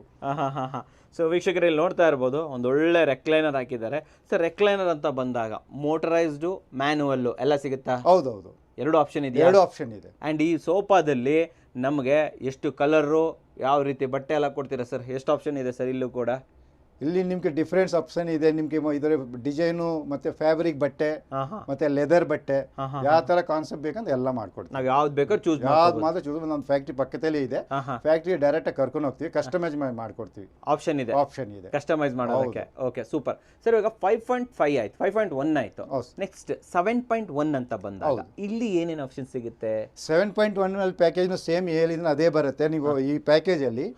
ಸೊ ವೀಕ್ಷಕರಲ್ಲಿ ನೋಡ್ತಾ ಇರ್ಬೋದು, ಒಂದು ಒಳ್ಳೆ ರೆಕ್ಲೈನರ್ ಹಾಕಿದ್ದಾರೆ ಸರ್. ರೆಕ್ಲೈನರ್ ಅಂತ ಬಂದಾಗ ಮೋಟರೈಸ್ಡು, ಮ್ಯಾನುವಲ್ಲು ಎಲ್ಲ ಸಿಗುತ್ತಾ? ಹೌದೌದು, 2 ಆಪ್ಷನ್ ಇದೆ. 2 ಆಪ್ಷನ್ ಇದೆ. ಆ್ಯಂಡ್ ಈ ಸೋಫಾದಲ್ಲಿ ನಮಗೆ ಎಷ್ಟು ಕಲರು, ಯಾವ ರೀತಿ ಬಟ್ಟೆ ಎಲ್ಲ ಕೊಡ್ತೀರಾ ಸರ್? ಎಷ್ಟು ಆಪ್ಷನ್ ಇದೆ ಸರ್ ಇಲ್ಲೂ ಕೂಡ? ಇಲ್ಲಿ ನಿಮ್ಗೆ ಡಿಫ್ರೆನ್ಸ್ ಆಪ್ಷನ್ ಇದೆ. ನಿಮ್ಗೆ ಇದರ ಡಿಸೈನು ಮತ್ತೆ ಫ್ಯಾಬ್ರಿಕ್ ಬಟ್ಟೆ ಮತ್ತೆ ಲೆದರ್ ಬಟ್ಟೆ ಯಾವ ತರ ಕಾನ್ಸೆಪ್ಟ್ ಬೇಕಂತ ಎಲ್ಲ ಮಾಡ್ಕೊಡ್ತೀವಿ. ನಾವು ಯಾವ್ದು ಬೇಕಾದ್ರೂ ಚೂಸ್ ಯಾವ್ದು ಮಾತ್ರ ಚೂಸ್. ನಮ್ಮ ಫ್ಯಾಕ್ಟ್ರಿ ಪಕ್ಕದಲ್ಲೇ ಇದೆ. ಫ್ಯಾಕ್ಟ್ರಿ ಡೈರೆಕ್ಟ್ ಕರ್ಕೊಂಡು ಹೋಗ್ತೀವಿ, ಕಸ್ಟಮೈಸ್ ಮಾಡ್ಕೊಡ್ತೀವಿ. ಆಪ್ಷನ್ ಇದೆ ಕಸ್ಟಮೈಸ್ ಮಾಡೋದಕ್ಕೆ. Okay, super sir. ಇವಾಗ 5.5 ಆಯ್ತು, 5.1 ಆಯ್ತು. ನೆಕ್ಸ್ಟ್ 7.1 ಅಂತ ಬಂದಾಗ ಇಲ್ಲಿ ಏನೇನು ಆಪ್ಷನ್ ಸಿಗುತ್ತೆ? 7.1 ಅಲ್ಲಿ ಪ್ಯಾಕೇಜ್ ಸೇಮ್ ಹೇಳಿದ್ರೆ ಅದೇ ಬರುತ್ತೆ. ನೀವು ಈ ಪ್ಯಾಕೇಜ್ ಅಲ್ಲಿ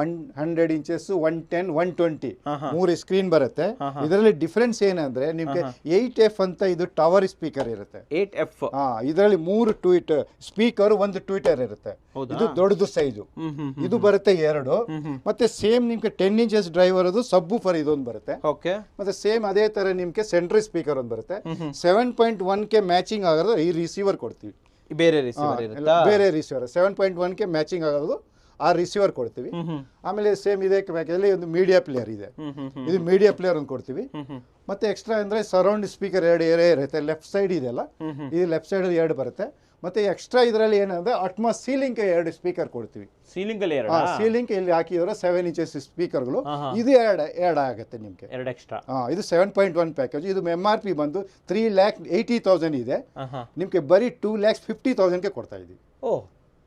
100 ಇಂಚಸ್, 110, 120 3 ಸ್ಕ್ರೀನ್ ಬರುತ್ತೆ. ಇದರಲ್ಲಿ ಡಿಫರೆನ್ಸ್ ಏನಂದ್ರೆ ನಿಮ್ಗೆ 8F ಅಂತ ಇದು ಟವರ್ ಸ್ಪೀಕರ್ ಇರುತ್ತೆ. 8F. ಇದರಲ್ಲಿ 3 ಟ್ವೀಟರ್ ಸ್ಪೀಕರ್, 1 ಟ್ವೀಟರ್ ಇರುತ್ತೆ. ಇದು ದೊಡ್ಡದು ಸೈಜು. ಇದು ಬರುತ್ತೆ 2. ಮತ್ತೆ ಸೇಮ್ ನಿಮ್ಗೆ 10 ಇಂಚಸ್ ಡ್ರೈವರ್ ಅದು ಸಬ್ ಫರ್ ಇದೊಂದು ಬರುತ್ತೆ. ಮತ್ತೆ ಸೇಮ್ ಅದೇ ತರ ನಿಮ್ಗೆ ಸೆಂಟ್ರಲ್ ಸ್ಪೀಕರ್ ಒಂದು ಬರುತ್ತೆ. 7.1 ಗೆ ಮ್ಯಾಚಿಂಗ್ ಆಗೋದು ಈ ರಿಸೀವರ್ ಕೊಡ್ತೀವಿ. ಬೇರೆ ರಿಸೀವರ್ 7.1 ಗೆ ಮ್ಯಾಚಿಂಗ್ ಆಗೋದು ಆ ರಿಸೀವರ್ ಕೊಡ್ತೀವಿ. ಆಮೇಲೆ ಸೇಮ್ ಇದೆ ಪ್ಯಾಕೇಜಲ್ಲಿ ಒಂದು ಮೀಡಿಯಾ ಪ್ಲೇಯರ್ ಇದೆ. ಇದು ಮೀಡಿಯಾ ಪ್ಲೇಯರ್ ಒಂದು ಕೊಡ್ತೀವಿ. ಮತ್ತೆ ಎಕ್ಸ್ಟ್ರಾ ಅಂದ್ರೆ ಸರೌಂಡ್ ಸ್ಪೀಕರ್ 2 ಇರುತ್ತೆ. ಲೆಫ್ಟ್ ಸೈಡ್ ಇದೆಯಲ್ಲ, ಇದು ಲೆಫ್ಟ್ ಸೈಡ್ 2 ಬರುತ್ತೆ. ಮತ್ತೆ ಎಕ್ಸ್ಟ್ರಾ ಇದರಲ್ಲಿ ಏನಂದ್ರೆ ಅಟ್ಮಾಸ್ ಸೀಲಿಂಗ್ 2 ಸ್ಪೀಕರ್ ಕೊಡ್ತೀವಿ. ಸೀಲಿಂಗ್ ಅಲ್ಲಿ ಸೀಲಿಂಗ್ ಇಲ್ಲಿ ಹಾಕಿದ್ರೆ 7 ಇಂಚಸ್ ಸ್ಪೀಕರ್ಗಳು. ಇದು 2 ಆಗುತ್ತೆ ನಿಮ್ಗೆ 2 ಎಕ್ಸ್ಟ್ರಾ. ಇದು 7.1 ಪ್ಯಾಕೇಜ್. ಇದು MRP ಬಂದು 3,80,000 ಇದೆ. ನಿಮ್ಗೆ ಬರೀ 2,50,000 ಗೆ ಕೊಡ್ತಾ ಇದೀವಿ. ಓ,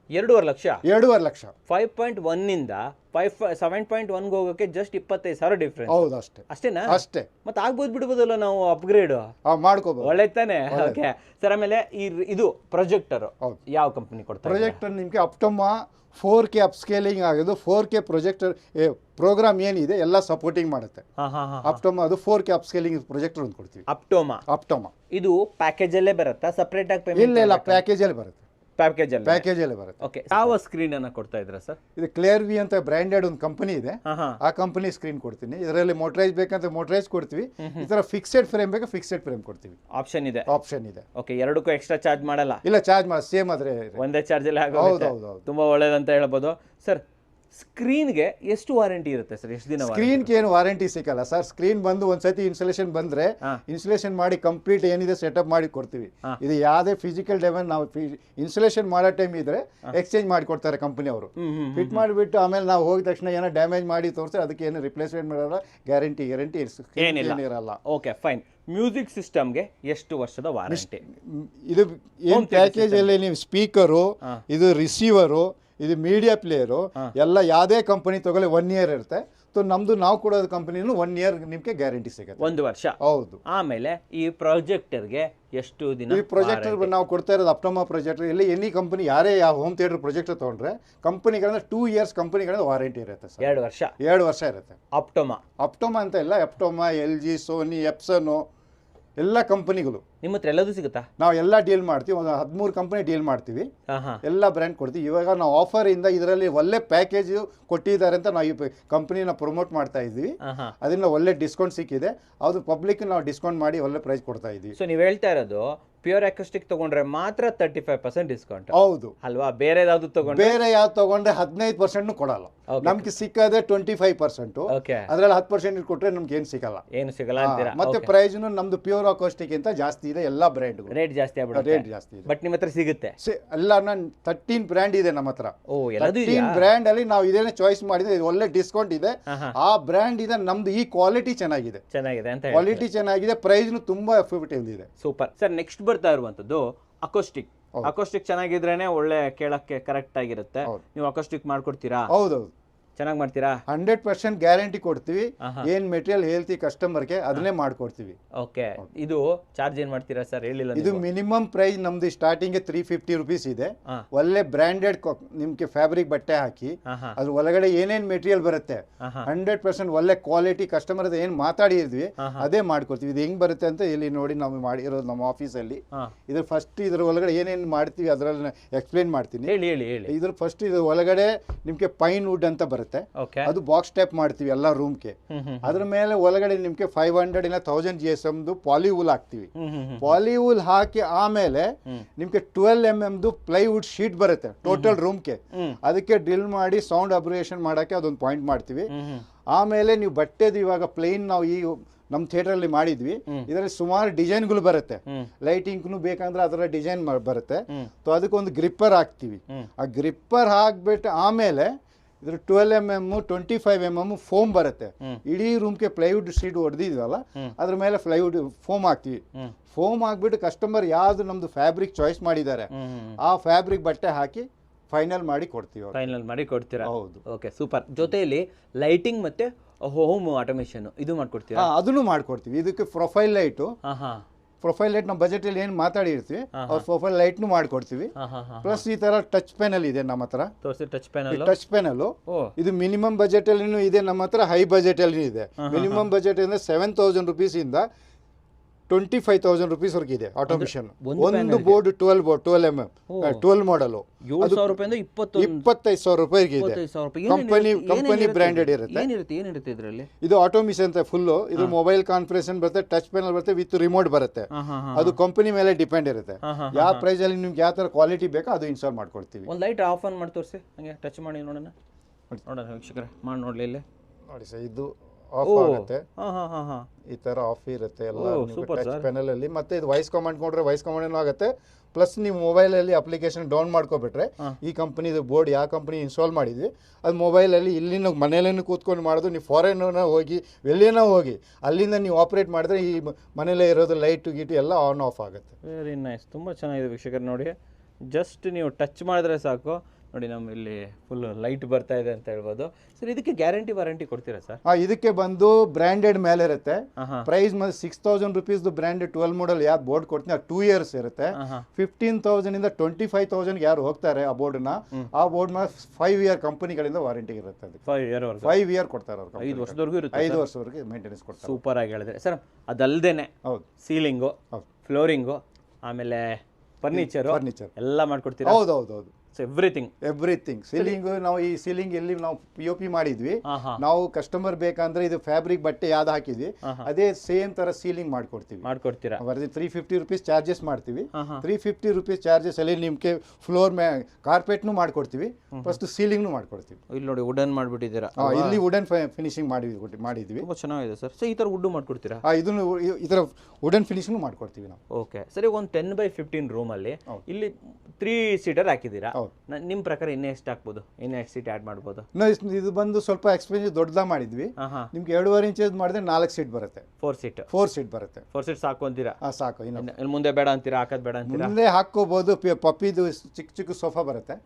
2.5 ಲಕ್ಷ. 2.5 ಲಕ್ಷ. 5.1 ಇಂದ 7.1 ಹೋಗೋಕೆ ಜಸ್ಟ್ 25,000 ಡಿಫ್ರೆನ್ಸ್. ಹೌದು, ಅಷ್ಟೇನಾ? ಅಷ್ಟೇ. ಮತ್ತೆ ಆಗ್ಬೋದು ಬಿಡ್ಬೋದಲ್ಲ ನಾವು ಅಪ್ಗ್ರೇಡ್ ಮಾಡ್ಕೋಬಹುದು. ಒಳ್ಳೆ ತಾನೆ. Okay sir. ಆಮೇಲೆ ಇದು ಪ್ರೊಜೆಕ್ಟರ್ ಯಾವ ಕಂಪನಿ ಕೊಡ್ತಾರೆ? ಪ್ರೊಜೆಕ್ಟರ್ ನಿಮ್ಗೆ ಅಪ್ಟೋಮಾ 4K ಅಪ್ಸ್ಕೇಲಿಂಗ್ ಆಗೋದು. 4K ಪ್ರೊಜೆಕ್ಟರ್ ಪ್ರೋಗ್ರಾಮ್ ಏನಿದೆ ಎಲ್ಲ ಸಪೋರ್ಟಿಂಗ್ ಮಾಡುತ್ತೆ. ಅಪ್ಟೋಮಾ ಅದು 4K ಅಪ್ಸ್ಕೇಲಿಂಗ್ ಪ್ರೊಜೆಕ್ಟರ್ ಒಂದು ಕೊಡ್ತೀವಿ. ಅಪ್ಟೋಮಾ ಇದು ಪ್ಯಾಕೇಜ್ ಅಲ್ಲೇ ಬರುತ್ತಾ? ಸಪರೇಟ್ ಆಗಿ ಪೇಮೆಂಟ್? ಇಲ್ಲ, ಪ್ಯಾಕೇಜ್ ಅಲ್ಲಿ ಬರುತ್ತೆ. ಪ್ಯಾಕೇಜ್ ಅಲ್ಲಿ ಬರುತ್ತೆ. ಓಕೆ, ಯಾವ ಸ್ಕ್ರೀನ್ ಅನ್ನ ಕೊಡ್ತಾ ಇದ್ದೀರಾ ಸರ್? ಇದು ಕ್ಲಿಯರ್ ವಿ ಅಂತ ಬ್ರಾಂಡೆಡ್ ಒಂದು ಕಂಪನಿ ಇದೆ. ಆ ಕಂಪನಿ ಸ್ಕ್ರೀನ್ ಕೊಡ್ತೀನಿ. ಇದರಲ್ಲಿ ಮೋಟರೈಸ್ ಬೇಕಂತ ಮೋಟರೈಸ್ ಕೊಡ್ತೀವಿ. ಈ ತರ ಫಿಕ್ಸೆಡ್ ಫ್ರೇಮ್ ಬೇಕಾ ಫಿಕ್ಸೆಡ್ ಫ್ರೇಮ್ ಕೊಡ್ತೀವಿ. ಆಪ್ಷನ್ ಇದೆ. ಓಕೆ, ಎರಡಕ್ಕೂ ಎಕ್ಸ್ಟ್ರಾ ಚಾರ್ಜ್ ಮಾಡಲ್ಲ? ಇಲ್ಲ, ಚಾರ್ಜ್ ಮಾಡಿ ಸೇಮ್ ಆದ್ರೆ ಒಂದೇ ಚಾರ್ಜ್ ಅಲ್ಲಿ ಆಗುತ್ತೆ. ತುಂಬಾ ಒಳ್ಳೇದಂತ ಹೇಳ್ಬೋದು ಸರ್. ಸ್ಕ್ರೀನ್ಗೆ ಎಷ್ಟು ವಾರಂಟಿ ಇರುತ್ತೆ ಸರ್? ಎಷ್ಟು ದಿನ? ಸ್ಕ್ರೀನ್ಗೆ ಏನು ವಾರಂಟಿ ಸಿಕ್ಕಲ್ಲ ಸರ್. ಸ್ಕ್ರೀನ್ ಬಂದು ಒಂದ್ಸತಿ ಇನ್ಸ್ಟಾಲೇಷನ್ ಬಂದ್ರೆ ಇನ್ಸ್ಟಾಲೇಷನ್ ಮಾಡಿ ಕಂಪ್ಲೀಟ್ ಏನಿದೆ ಸೆಟಪ್ ಮಾಡಿ ಕೊಡ್ತೀವಿ. ಇದು ಯಾವುದೇ ಫಿಸಿಕಲ್ ಡ್ಯಾಮೇಜ್ ನಾವು ಇನ್ಸ್ಟಾಲೇಷನ್ ಮಾಡೋ ಟೈಮ್ ಇದ್ರೆ ಎಕ್ಸ್ಚೇಂಜ್ ಮಾಡಿ ಕೊಡ್ತಾರೆ ಕಂಪನಿ ಅವರು. ಫಿಟ್ ಮಾಡಿಬಿಟ್ಟು ಆಮೇಲೆ ನಾವು ಹೋಗಿದ ತಕ್ಷಣ ಏನೋ ಡ್ಯಾಮೇಜ್ ಮಾಡಿ ತೋರಿಸ್ತಾರೆ, ಅದಕ್ಕೆ ಏನು ರಿಪ್ಲೇಸ್ಮೆಂಟ್ ಮಾಡಲ್ಲ. ಗ್ಯಾರಂಟಿ ಏನಿರಲ್ಲ. Okay, fine. ಮ್ಯೂಸಿಕ್ ಸಿಸ್ಟಮ್ಗೆ ಎಷ್ಟು ವರ್ಷದ ವಾರಂಟಿ? ಇದು ಏನು ಪ್ಯಾಕೇಜ್ ಅಲ್ಲಿ ನೀವು ಸ್ಪೀಕರು, ಇದು ರಿಸೀವರು, ಇದು ಮೀಡಿಯಾ ಪ್ಲೇಯರು ಎಲ್ಲ ಯಾವುದೇ ಕಂಪನಿ ತಗೊಳ್ಳಿ 1 ಇಯರ್ ಇರುತ್ತೆ. ನಮ್ದು ನಾವು ಕೊಡೋದು ಕಂಪನಿನೂ 1 ಇಯರ್ ನಿಮ್ಗೆ ಗ್ಯಾರಂಟಿ ಸಿಗುತ್ತೆ. 1 ವರ್ಷ. ಹೌದು. ಆಮೇಲೆ ಈ ಪ್ರೊಜೆಕ್ಟರ್ಗೆ ಎಷ್ಟು ದಿನ? ಈ ಪ್ರೊಜೆಕ್ಟರ್ ನಾವು ಕೊಡ್ತಾ ಇರೋದು ಅಪ್ಟೋಮಾ ಪ್ರೊಜೆಕ್ಟರ್. ಇಲ್ಲಿ ಎನಿ ಕಂಪನಿ ಯಾರೇ ಯಾವ ಹೋಮ್ ಥಿಯೇಟರ್ ಪ್ರೊಜೆಕ್ಟರ್ ತಗೊಂಡ್ರೆ ಕಂಪನಿಗಳಿಂದ 2 ಇಯರ್ಸ್ ಕಂಪನಿಗಳಿಂದ ವಾರಂಟಿ ಇರುತ್ತೆ ಸರ್. 2 ವರ್ಷ. 2 ವರ್ಷ ಇರುತ್ತೆ. ಅಪ್ಟೋಮಾ ಅಂತ ಇಲ್ಲ, ಅಪ್ಟೋಮಾ, LG, ಸೋನಿ, ಎಪ್ಸನ್ ಎಲ್ಲ ಕಂಪನಿಗಳು ನಿಮ್ಮ ಹತ್ರ ಎಲ್ಲದೂ ಸಿಗುತ್ತಾ? ನಾವು ಎಲ್ಲ ಡೀಲ್ ಮಾಡ್ತೀವಿ, ಒಂದು 13 ಕಂಪನಿ ಡೀಲ್ ಮಾಡ್ತೀವಿ, ಎಲ್ಲ ಬ್ರ್ಯಾಂಡ್ ಕೊಡ್ತೀವಿ. ಇವಾಗ ನಾವು ಆಫರ್ ಇಂದ ಇದರಲ್ಲಿ ಒಳ್ಳೆ ಪ್ಯಾಕೇಜ್ ಕೊಟ್ಟಿದ್ದಾರೆ ಅಂತ ನಾವು ಈ ಕಂಪನಿನ ಪ್ರಮೋಟ್ ಮಾಡ್ತಾ ಇದ್ವಿ. ಅದರಿಂದ ಒಳ್ಳೆ ಡಿಸ್ಕೌಂಟ್ ಸಿಕ್ಕಿದೆ, ಅದು ಪಬ್ಲಿಕ್ ನಾವು ಡಿಸ್ಕೌಂಟ್ ಮಾಡಿ ಒಳ್ಳೆ ಪ್ರೈಸ್ ಕೊಡ್ತಾ ಇದ್ವಿ. ಸೊ ನೀವು ಹೇಳ್ತಾ ಇರೋದು ಪ್ಯೂರ್ ಅಕೌಸ್ಟಿಕ್ ತಗೊಂಡ್ರೆ ಮಾತ್ರ 35% ಡಿಸ್ಕೌಂಟ್ ಹೌದು ಅಲ್ವಾ? ಬೇರೆ ಯಾವ್ದು ತಗೊಂಡ್ರೆ ಬೇರೆ ಯಾವ್ದು ತಗೊಂಡ್ರೆ 15% ಕೊಡಲ್ಲ. ನಮ್ಗೆ ಸಿಕ್ಕದೆ 25%. ಅದ್ರಲ್ಲಿ 10% ಕೊಟ್ರೆ ನಮ್ಗೆ ಏನು ಸಿಗಲ್ಲ, ಏನು ಸಿಗಲ್ಲ ಅಂತೀರಾ? ಮತ್ತೆ ಪ್ರೈಸ್ ನಮ್ದು ಪ್ಯೂರ್ ಅಕೌಸ್ಟಿಕ್ ಅಂತ ಜಾಸ್ತಿ ಇದೆ. ಎಲ್ಲ ಬ್ರ್ಯಾಂಡ್ ರೇಟ್ ಜಾಸ್ತಿ ಆಗ್ಬಿಡುತ್ತೆ, ರೇಟ್ ಜಾಸ್ತಿ ಇದೆ. ಬಟ್ ನಿಮ್ಮ ಹತ್ರ ಸಿಗುತ್ತೆ ಎಲ್ಲ 13 ಬ್ರ್ಯಾಂಡ್ ಇದೆ ನಮ್ಮ ಹತ್ರ. ಓ, ಎಲ್ಲದೂ 13 ಬ್ರ್ಯಾಂಡ್ ಅಲ್ಲಿ ನಾವು ಇದೇನೆ ಚಾಯ್ಸ್ ಮಾಡಿದ್ರೆ ಒಳ್ಳೆ ಡಿಸ್ಕೌಂಟ್ ಇದೆ. ಆ ಬ್ರ್ಯಾಂಡ್ ಇದೆ, ನಮ್ದು ಈ ಕ್ವಾಲಿಟಿ ಚೆನ್ನಾಗಿದೆ ಅಂತ ಕ್ವಾಲಿಟಿ ಚೆನ್ನಾಗಿದೆ, ಪ್ರೈಸ್ ತುಂಬಾ ಅಫೋರ್ಡಬಲ್ ಇದೆ. Super sir. ನೆಕ್ಸ್ಟ್ ಬರ್ತಾ ಇರುವಂತದ್ದು ಅಕೋಸ್ಟಿಕ್. ಅಕೋಸ್ಟಿಕ್ ಚೆನ್ನಾಗಿದ್ರೇನೆ ಒಳ್ಳೆ ಕೇಳಕ್ಕೆ ಕರೆಕ್ಟ್ ಆಗಿರುತ್ತೆ. ನೀವು ಅಕೋಸ್ಟಿಕ್ ಮಾಡ್ಕೊಡ್ತೀರಾ? ಹೌದೌದು, ಚೆನ್ನಾಗಿ ಮಾಡ್ತೀರಾ? 100% ಗ್ಯಾರಂಟಿ ಕೊಡ್ತೀವಿ. ಏನ್ ಮೆಟೀರಿಯಲ್ ಹೇಳ್ತೀವಿ ಕಸ್ಟಮರ್ಗೆ ಅದನ್ನೇ ಮಾಡ್ಕೊಡ್ತೀವಿ. ಓಕೆ, ಇದು ಚಾರ್ಜ್ ಏನ್ ಮಾಡ್ತೀರಾ ಸರ್? ಹೇಳಿಲ್ಲ. ಇದು ಮಿನಿಮಮ್ ಪ್ರೈಸ್ ನಮ್ದು ಸ್ಟಾರ್ಟಿಂಗ್ 350 ರುಪೀಸ್ ಇದೆ. ಒಳ್ಳೆ ಬ್ರಾಂಡೆಡ್ ನಿಮ್ಗೆ ಫ್ಯಾಬ್ರಿಕ್ ಬಟ್ಟೆ ಹಾಕಿ ಅದ್ರ ಒಳಗಡೆ ಏನೇನ್ ಮೆಟೀರಿಯಲ್ ಬರುತ್ತೆ 100% ಒಳ್ಳೆ ಕ್ವಾಲಿಟಿ ಕಸ್ಟಮರ್ ಏನ್ ಮಾತಾಡಿದ್ವಿ ಅದೇ ಮಾಡ್ಕೊಡ್ತೀವಿ. ಇದು ಹೆಂಗ್ ಬರುತ್ತೆ ಅಂತ ಇಲ್ಲಿ ನೋಡಿ ನಾವು ಮಾಡಿರೋದು ನಮ್ಮ ಆಫೀಸಲ್ಲಿ. ಇದ್ರ ಫಸ್ಟ್ ಇದ್ರ ಒಳಗಡೆ ಏನೇನ್ ಮಾಡ್ತೀವಿ ಅದ್ರಲ್ಲಿ ಎಕ್ಸ್ಪ್ಲೇನ್ ಮಾಡ್ತೀನಿ. ಇದ್ರ ಫಸ್ಟ್ ಇದ್ರ ಒಳಗಡೆ ನಿಮ್ಗೆ ಪೈನ್ ವುಡ್ ಅಂತ ಬರುತ್ತೆ, ಅದು ಬಾಕ್ಸ್ ಟೈಪ್ ಮಾಡ್ತೀವಿ ಎಲ್ಲ ರೂಮ್ಗೆ. ಅದ್ರ ಮೇಲೆ ಒಳಗಡೆ ನಿಮ್ಗೆ 500 ಇಲ್ಲ 1000 GSM ಪಾಲಿವೂಲ್ ಹಾಕ್ತಿವಿ. ಪಾಲಿವೂಲ್ ಹಾಕಿ ಆಮೇಲೆ ನಿಮ್ಗೆ 12 mm ಪ್ಲೈವುಡ್ ಶೀಟ್ ಬರುತ್ತೆ ಟೋಟಲ್ ರೂಮ್ಗೆ. ಅದಕ್ಕೆ ಡ್ರಿಲ್ ಮಾಡಿ ಸೌಂಡ್ ಅಬ್ರಿಯೇಷನ್ ಮಾಡಕ್ಕೆ ಅದೊಂದು ಪಾಯಿಂಟ್ ಮಾಡ್ತೀವಿ. ಆಮೇಲೆ ನೀವು ಬಟ್ಟೆದು ಇವಾಗ ಪ್ಲೇನ್ ನಾವು ಈ ನಮ್ಮ ಥಿಯೇಟರ್ ಅಲ್ಲಿ ಮಾಡಿದ್ವಿ. ಇದರಲ್ಲಿ ಸುಮಾರು ಡಿಸೈನ್ಗಳು ಬರುತ್ತೆ, ಲೈಟಿಂಗ್ ಬೇಕಂದ್ರೆ ಅದರ ಡಿಸೈನ್ ಬರುತ್ತೆ. ಅದಕ್ಕೊಂದು ಗ್ರಿಪ್ಪರ್ ಹಾಕ್ತಿವಿ. ಆ ಗ್ರಿಪ್ಪರ್ ಹಾಕ್ಬಿಟ್ಟು ಆಮೇಲೆ ಇದ್ರ 12 mm 25 mm ಫೋಮ್ ಬರುತ್ತೆ. ಇಡೀ ರೂಮ್ಗೆ ಪ್ಲೈವುಡ್ ಶೀಟ್ ಹೊಡೆದಿದ್ವಲ್ಲ ಅದ್ರ ಮೇಲೆ ಪ್ಲೈವುಡ್ ಫೋಮ್ ಹಾಕ್ತಿವಿ. ಫೋಮ್ ಹಾಕ್ಬಿಟ್ಟು ಕಸ್ಟಮರ್ ಯಾವ್ದು ನಮ್ದು ಫ್ಯಾಬ್ರಿಕ್ ಚಾಯ್ಸ್ ಮಾಡಿದ್ದಾರೆ ಆ ಫ್ಯಾಬ್ರಿಕ್ ಬಟ್ಟೆ ಹಾಕಿ ಫೈನಲ್ ಮಾಡಿ ಕೊಡ್ತೀರಾ? ಹೌದು. Okay, super. ಜೊತೆಯಲ್ಲಿ ಲೈಟಿಂಗ್ ಮತ್ತೆ ಹೋಮ್ ಆಟೋಮೇಷನ್ ಇದು ಮಾಡ್ಕೊಡ್ತೀರಾ? ಅದನ್ನು ಮಾಡ್ಕೊಡ್ತೀವಿ. ಇದಕ್ಕೆ ಪ್ರೊಫೈಲ್ ಲೈಟು ನಮ್ಮ ಬಜೆಟ್ ಅಲ್ಲಿ ಏನು ಮಾತಾಡಿರ್ತೀವಿ ಅವ್ರ ಪ್ರೊಫೈಲ್ ಲೈಟ್ನು ಮಾಡ್ಕೊಡ್ತೀವಿ. ಪ್ಲಸ್ ಈ ತರ ಟಚ್ ಪ್ಯಾನಲ್ ಇದೆ ನಮ್ಮ ಹತ್ರ. ಟಚ್ ಪ್ಯಾನಲ್ ಇದು ಮಿನಿಮಮ್ ಬಜೆಟ್ ಅಲ್ಲಿ ಇದೆ ನಮ್ಮ ಹತ್ರ, ಹೈ ಬಜೆಟ್ ಅಲ್ಲಿ ಇದೆ. ಮಿನಿಮಮ್ ಬಜೆಟ್ ಅಂದ್ರೆ 7000 rupees ಇಂದ 25,000 rupees ವರೆಗೆ ಇದೆ ಆಟೋಮೇಷನ್. ಒಂದು ಬೋರ್ಡ್ 12 ಮಾಡಲ್ 25,000 ರೂಪಾಯಿಗೆ ಇದೆ. ಕಂಪನಿ ಬ್ರಾಂಡೆಡ್ ಇರುತ್ತೆ. ಇದು ಆಟೋಮೇಷನ್ ಅಂತ ಫುಲ್. ಇದು ಮೊಬೈಲ್ ಕಾನ್ಫರೆನ್ಸ್ ಬರುತ್ತೆ, ಟಚ್ ಪ್ಯಾನಲ್ ಬರುತ್ತೆ, ವಿತ್ ರಿಮೋಟ್ ಬರುತ್ತೆ. ಅದು ಕಂಪನಿ ಮೇಲೆ ಡಿಪೆಂಡ್ ಇರುತ್ತೆ. ಯಾವ ಪ್ರೈಸ್ ಅಲ್ಲಿ ನಿಮ್ಗೆ ಯಾವ ತರ ಕ್ವಾಲಿಟಿ ಬೇಕೋ ಅದು ಇನ್ಸ್ಟಾಲ್ ಮಾಡ್ಕೊಡ್ತೀವಿ. ಒಂದು ಲೈಟ್ ಆಫ್ ಆನ್ ಮಾಡಿ ತೋರಿಸಿ, ಹಂಗೆ ಟಚ್ ಮಾಡಿ ನೋಡೋಣ ವೀಕ್ಷಕರೇ, ಮಾಡಿ ನೋಡ್ಲಿ ಇಲ್ಲಿ ನೋಡಿ ಸರ್. ಇದು ಆಫ್ ಆಗುತ್ತೆ, ಈ ತರ ಆಫ್ ಇರುತ್ತೆ ಎಲ್ಲ ಟಚ್ ಪ್ಯಾನಲ್ ಅಲ್ಲಿ. ಮತ್ತೆ ಇದು ವಾಯ್ಸ್ ಕಮಾಂಡ್ ಕೊಟ್ರೆ ವಾಯ್ಸ್ ಕಮಾಂಡ್ ಆಗುತ್ತೆ. ಪ್ಲಸ್ ನೀವು ಮೊಬೈಲ್ ಅಲ್ಲಿ ಅಪ್ಲಿಕೇಶನ್ ಡೌನ್ ಮಾಡ್ಕೊಬಿಟ್ರೆ ಈ ಕಂಪನಿದು ಬೋರ್ಡ್ ಯಾವ ಕಂಪನಿ ಇನ್ಸ್ಟಾಲ್ ಮಾಡಿದ್ವಿ ಅದು ಮೊಬೈಲ್ ಅಲ್ಲಿ ಇಲ್ಲಿನ ಮನೆಯಲ್ಲೇನು ಕೂತ್ಕೊಂಡು ಮಾಡೋದು. ನೀವು ಫಾರಿನ್ ಹೋಗಿ ಎಲ್ಲಿನೋ ಹೋಗಿ ಅಲ್ಲಿಂದ ನೀವು ಆಪರೇಟ್ ಮಾಡಿದ್ರೆ ಈ ಮನೇಲೇ ಇರೋದು ಲೈಟ್ ಗೀಟು ಎಲ್ಲ ಆನ್ ಆಫ್ ಆಗುತ್ತೆ. ವೆರಿ ನೈಸ್, ತುಂಬ ಚೆನ್ನಾಗಿದೆ ವೀಕ್ಷಕರು. ನೋಡಿ, ಜಸ್ಟ್ ನೀವು ಟಚ್ ಮಾಡಿದ್ರೆ ಸಾಕು, ನೋಡಿ ನಮ್ಮ ಇಲ್ಲಿ ಫುಲ್ ಲೈಟ್ ಬರ್ತಾ ಇದೆ ಅಂತ ಹೇಳ್ಬೋದು. ಸರ್, ಇದಕ್ಕೆ ಗ್ಯಾರಂಟಿ ವಾರಂಟಿ ಕೊಡ್ತೀರಾ ಸರ್? ಇದಕ್ಕೆ ಬಂದು ಬ್ರಾಂಡೆಡ್ ಮೇಲೆ ಇರುತ್ತೆ. ಪ್ರೈಸ್ 6,000 rupees ಬ್ರಾಂಡೆಡ್ 12 model ಯಾವ್ದು ಬೋರ್ಡ್ ಕೊಡ್ತೀನಿ ಅದು 2 years ಇರುತ್ತೆ. 15,000 ಇಂದ 25,000 ಯಾರು ಹೋಗ್ತಾರೆ ಆ ಬೋರ್ಡ್ನ, ಆ ಬೋರ್ಡ್ ಮೇಲೆ 5 year ಕಂಪನಿಗಳಿಂದ ವಾರಂಟಿ ಇರುತ್ತೆ. ಅದಕ್ಕೆ 5 year ಕೊಡ್ತಾರೆ ಅವರು. 5 ವರ್ಷದವರೆಗೂ ಇರುತ್ತೆ. 5 ವರ್ಷವರೆಗೆ ಮೇಂಟೆನೆನ್ಸ್ ಕೊಡ್ತಾರೆ. ಸೂಪರ್ ಆಗಿ ಹೇಳಿದ್ರೆ ಸರ್. ಅದಲ್ದೇನೆ ಹೌದು, ಸೀಲಿಂಗು, ಫ್ಲೋರಿಂಗು, ಆಮೇಲೆ ಫರ್ನಿಚರ್ ಎಲ್ಲ ಮಾಡ್ಕೊಡ್ತೀರಾ? ಹೌದೌದು. Everything ceiling. ನಾವು ಈ ಸೀಲಿಂಗ್ ಎಲ್ಲಿ ನಾವು POP ಮಾಡಿದ್ವಿ, ನಾವು ಕಸ್ಟಮರ್ ಬೇಕಂದ್ರೆ ಇದು ಫ್ಯಾಬ್ರಿಕ್ ಬಟ್ಟೆ ಯಾವ್ದು ಹಾಕಿದ್ವಿ ಅದೇ ಸೇಮ್ ತರ ಸೀಲಿಂಗ್ ಮಾಡ್ಕೊಡ್ತೀರಾ? 350 rupees ಚಾರ್ಜಸ್ ಮಾಡ್ತೀವಿ. 350 rupees ಚಾರ್ಜಸ್ ಅಲ್ಲಿ ನಿಮ್ಗೆ ಫ್ಲೋರ್ ಕಾರ್ಪೆಟ್ನು ಮಾಡ್ಕೊಡ್ತೀವಿ, ಫಸ್ಟ್ ಸೀಲಿಂಗ್ನು ಮಾಡ್ಕೊಡ್ತೀವಿ. ಇಲ್ಲಿ ನೋಡಿ ವುಡನ್ ಮಾಡ್ಬಿಟ್ಟಿದ್ದೀರಾ. ಇಲ್ಲಿ ವುಡನ್ ಫಿನಿಶಿಂಗ್ ಮಾಡಿದ್ವಿ. ತುಂಬಾ ಚೆನ್ನಾಗಿದೆ ಸರ್. ಸೊ ಈ ತರ ವುಡ್ ಮಾಡ್ಕೊಡ್ತೀರಾ? ಇದನ್ನು ಈ ತರ ವುಡನ್ ಫಿನಿಶಿಂಗ್ ಮಾಡ್ಕೊಡ್ತೀವಿ ನಾವು. ಓಕೆ ಸರಿ. ಒಂದು 10x15 ರೂಮ್ ಅಲ್ಲಿ ಇಲ್ಲಿ 3 seater ಹಾಕಿದ್ದೀರಾ. ನಿಮ್ ಪ್ರಕಾರ ಇನ್ನೇ ಎಷ್ಟು ಹಾಕ್ಬೋದು? ಇನ್ನೇ ಎಷ್ಟು ಸೀಟ್ ಆಡ್ ಮಾಡ್ಬೋದು? ಇದು ಬಂದು ಸ್ವಲ್ಪ ಎಕ್ಸ್ಪೆನ್ಸಿವ್ ದೊಡ್ಡದ ಮಾಡಿದ್ವಿ. ನಿಮ್ಗೆ 2.5 inches ಮಾಡಿದ್ರೆ 4 seat ಬರುತ್ತೆ. 4 seat ಬರುತ್ತೆ. 4 seat ಸಾಕು ಅಂತೀರಾ? ಸಾಕು. ಇನ್ನು ಮುಂದೆ ಬೇಡ ಅಂತೀರಾ? ಹಾಕೋದ್ ಬೇಡ ಅಂತೀರಾ? ಮುಂದೆ ಹಾಕೋಬಹುದು. ಪಪ್ಪಿದು ಚಿಕ್ಕ ಸೋಫಾ ಬರುತ್ತೆ,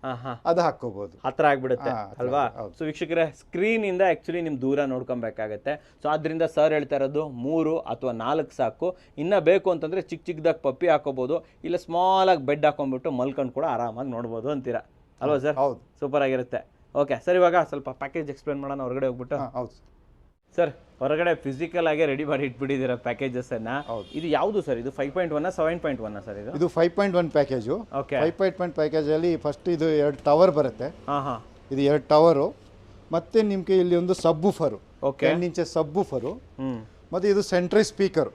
ಅದು ಹಾಕೋಬಹುದು. ಹತ್ರ ಆಗ್ಬಿಡುತ್ತೆ ಅಲ್ವಾ? ಸೊ ವೀಕ್ಷಕರೇ, ಸ್ಕ್ರೀನ್ ಇಂದ ಆಕ್ಚುಲಿ ನಿಮ್ ದೂರ ನೋಡ್ಕೊಬೇಕಾಗತ್ತೆ. ಸೊ ಆದ್ರಿಂದ ಸರ್ ಹೇಳ್ತಾ ಇರೋದು 3 ಅಥವಾ 4 ಸಾಕು. ಇನ್ನ ಬೇಕು ಅಂತಂದ್ರೆ ಚಿಕ್ಕದಾಗಿ ಪಪ್ಪಿ ಹಾಕೋಬಹುದು, ಇಲ್ಲ ಸ್ಮಾಲ್ ಆಗಿ ಬೆಡ್ ಹಾಕೊಂಡ್ಬಿಟ್ಟು ಮಲ್ಕೊಂಡು ಕೂಡ ಆರಾಮಾಗಿ ನೋಡ್ಬೋದು ಅಂತೀರಾ ಅಲ್ವಾ ಸರ್? ಹೌದು, ಸೂಪರ್ ಆಗಿರುತ್ತೆ. ಓಕೆ ಸರ್, ಇವಾಗ ಸ್ವಲ್ಪ ಪ್ಯಾಕೇಜ್ ಎಕ್ಸ್ಪ್ಲೇನ್ ಮಾಡೋಣ ಹೊರಗಡೆ ಹೋಗ್ಬಿಟ್ಟು. ಹೌದು ಸರ್ ಹೊರಗಡೆ ಫಿಸಿಕಲ್ ಆಗಿ ರೆಡಿ ಮಾಡಿ ಇಟ್ಬಿಟ್ಟಿದ್ದೀರಾ ಪ್ಯಾಕೇಜಸ್ ಅನ್ನ. ಇದು ಯಾವುದು ಸರ್? ಇದು 5.1 7.1 ಸರ್? ಇದು 5.1 ಪ್ಯಾಕೇಜು. ಓಕೆ. 5.1 ಪ್ಯಾಕೇಜಲ್ಲಿ ಫಸ್ಟ್ ಇದು 2 ಟವರ್ ಬರುತ್ತೆ. ಹಾಂ. ಇದು 2 ಟವರು, ಮತ್ತೆ ನಿಮಗೆ ಇಲ್ಲಿ ಒಂದು ಸಬ್ವೂಫರು, ಓಕೆ, 10 ಇಂಚಸ್ ಸಬ್ವೂಫರು, ಮತ್ತು ಇದು ಸೆಂಟ್ರೈ ಸ್ಪೀಕರು.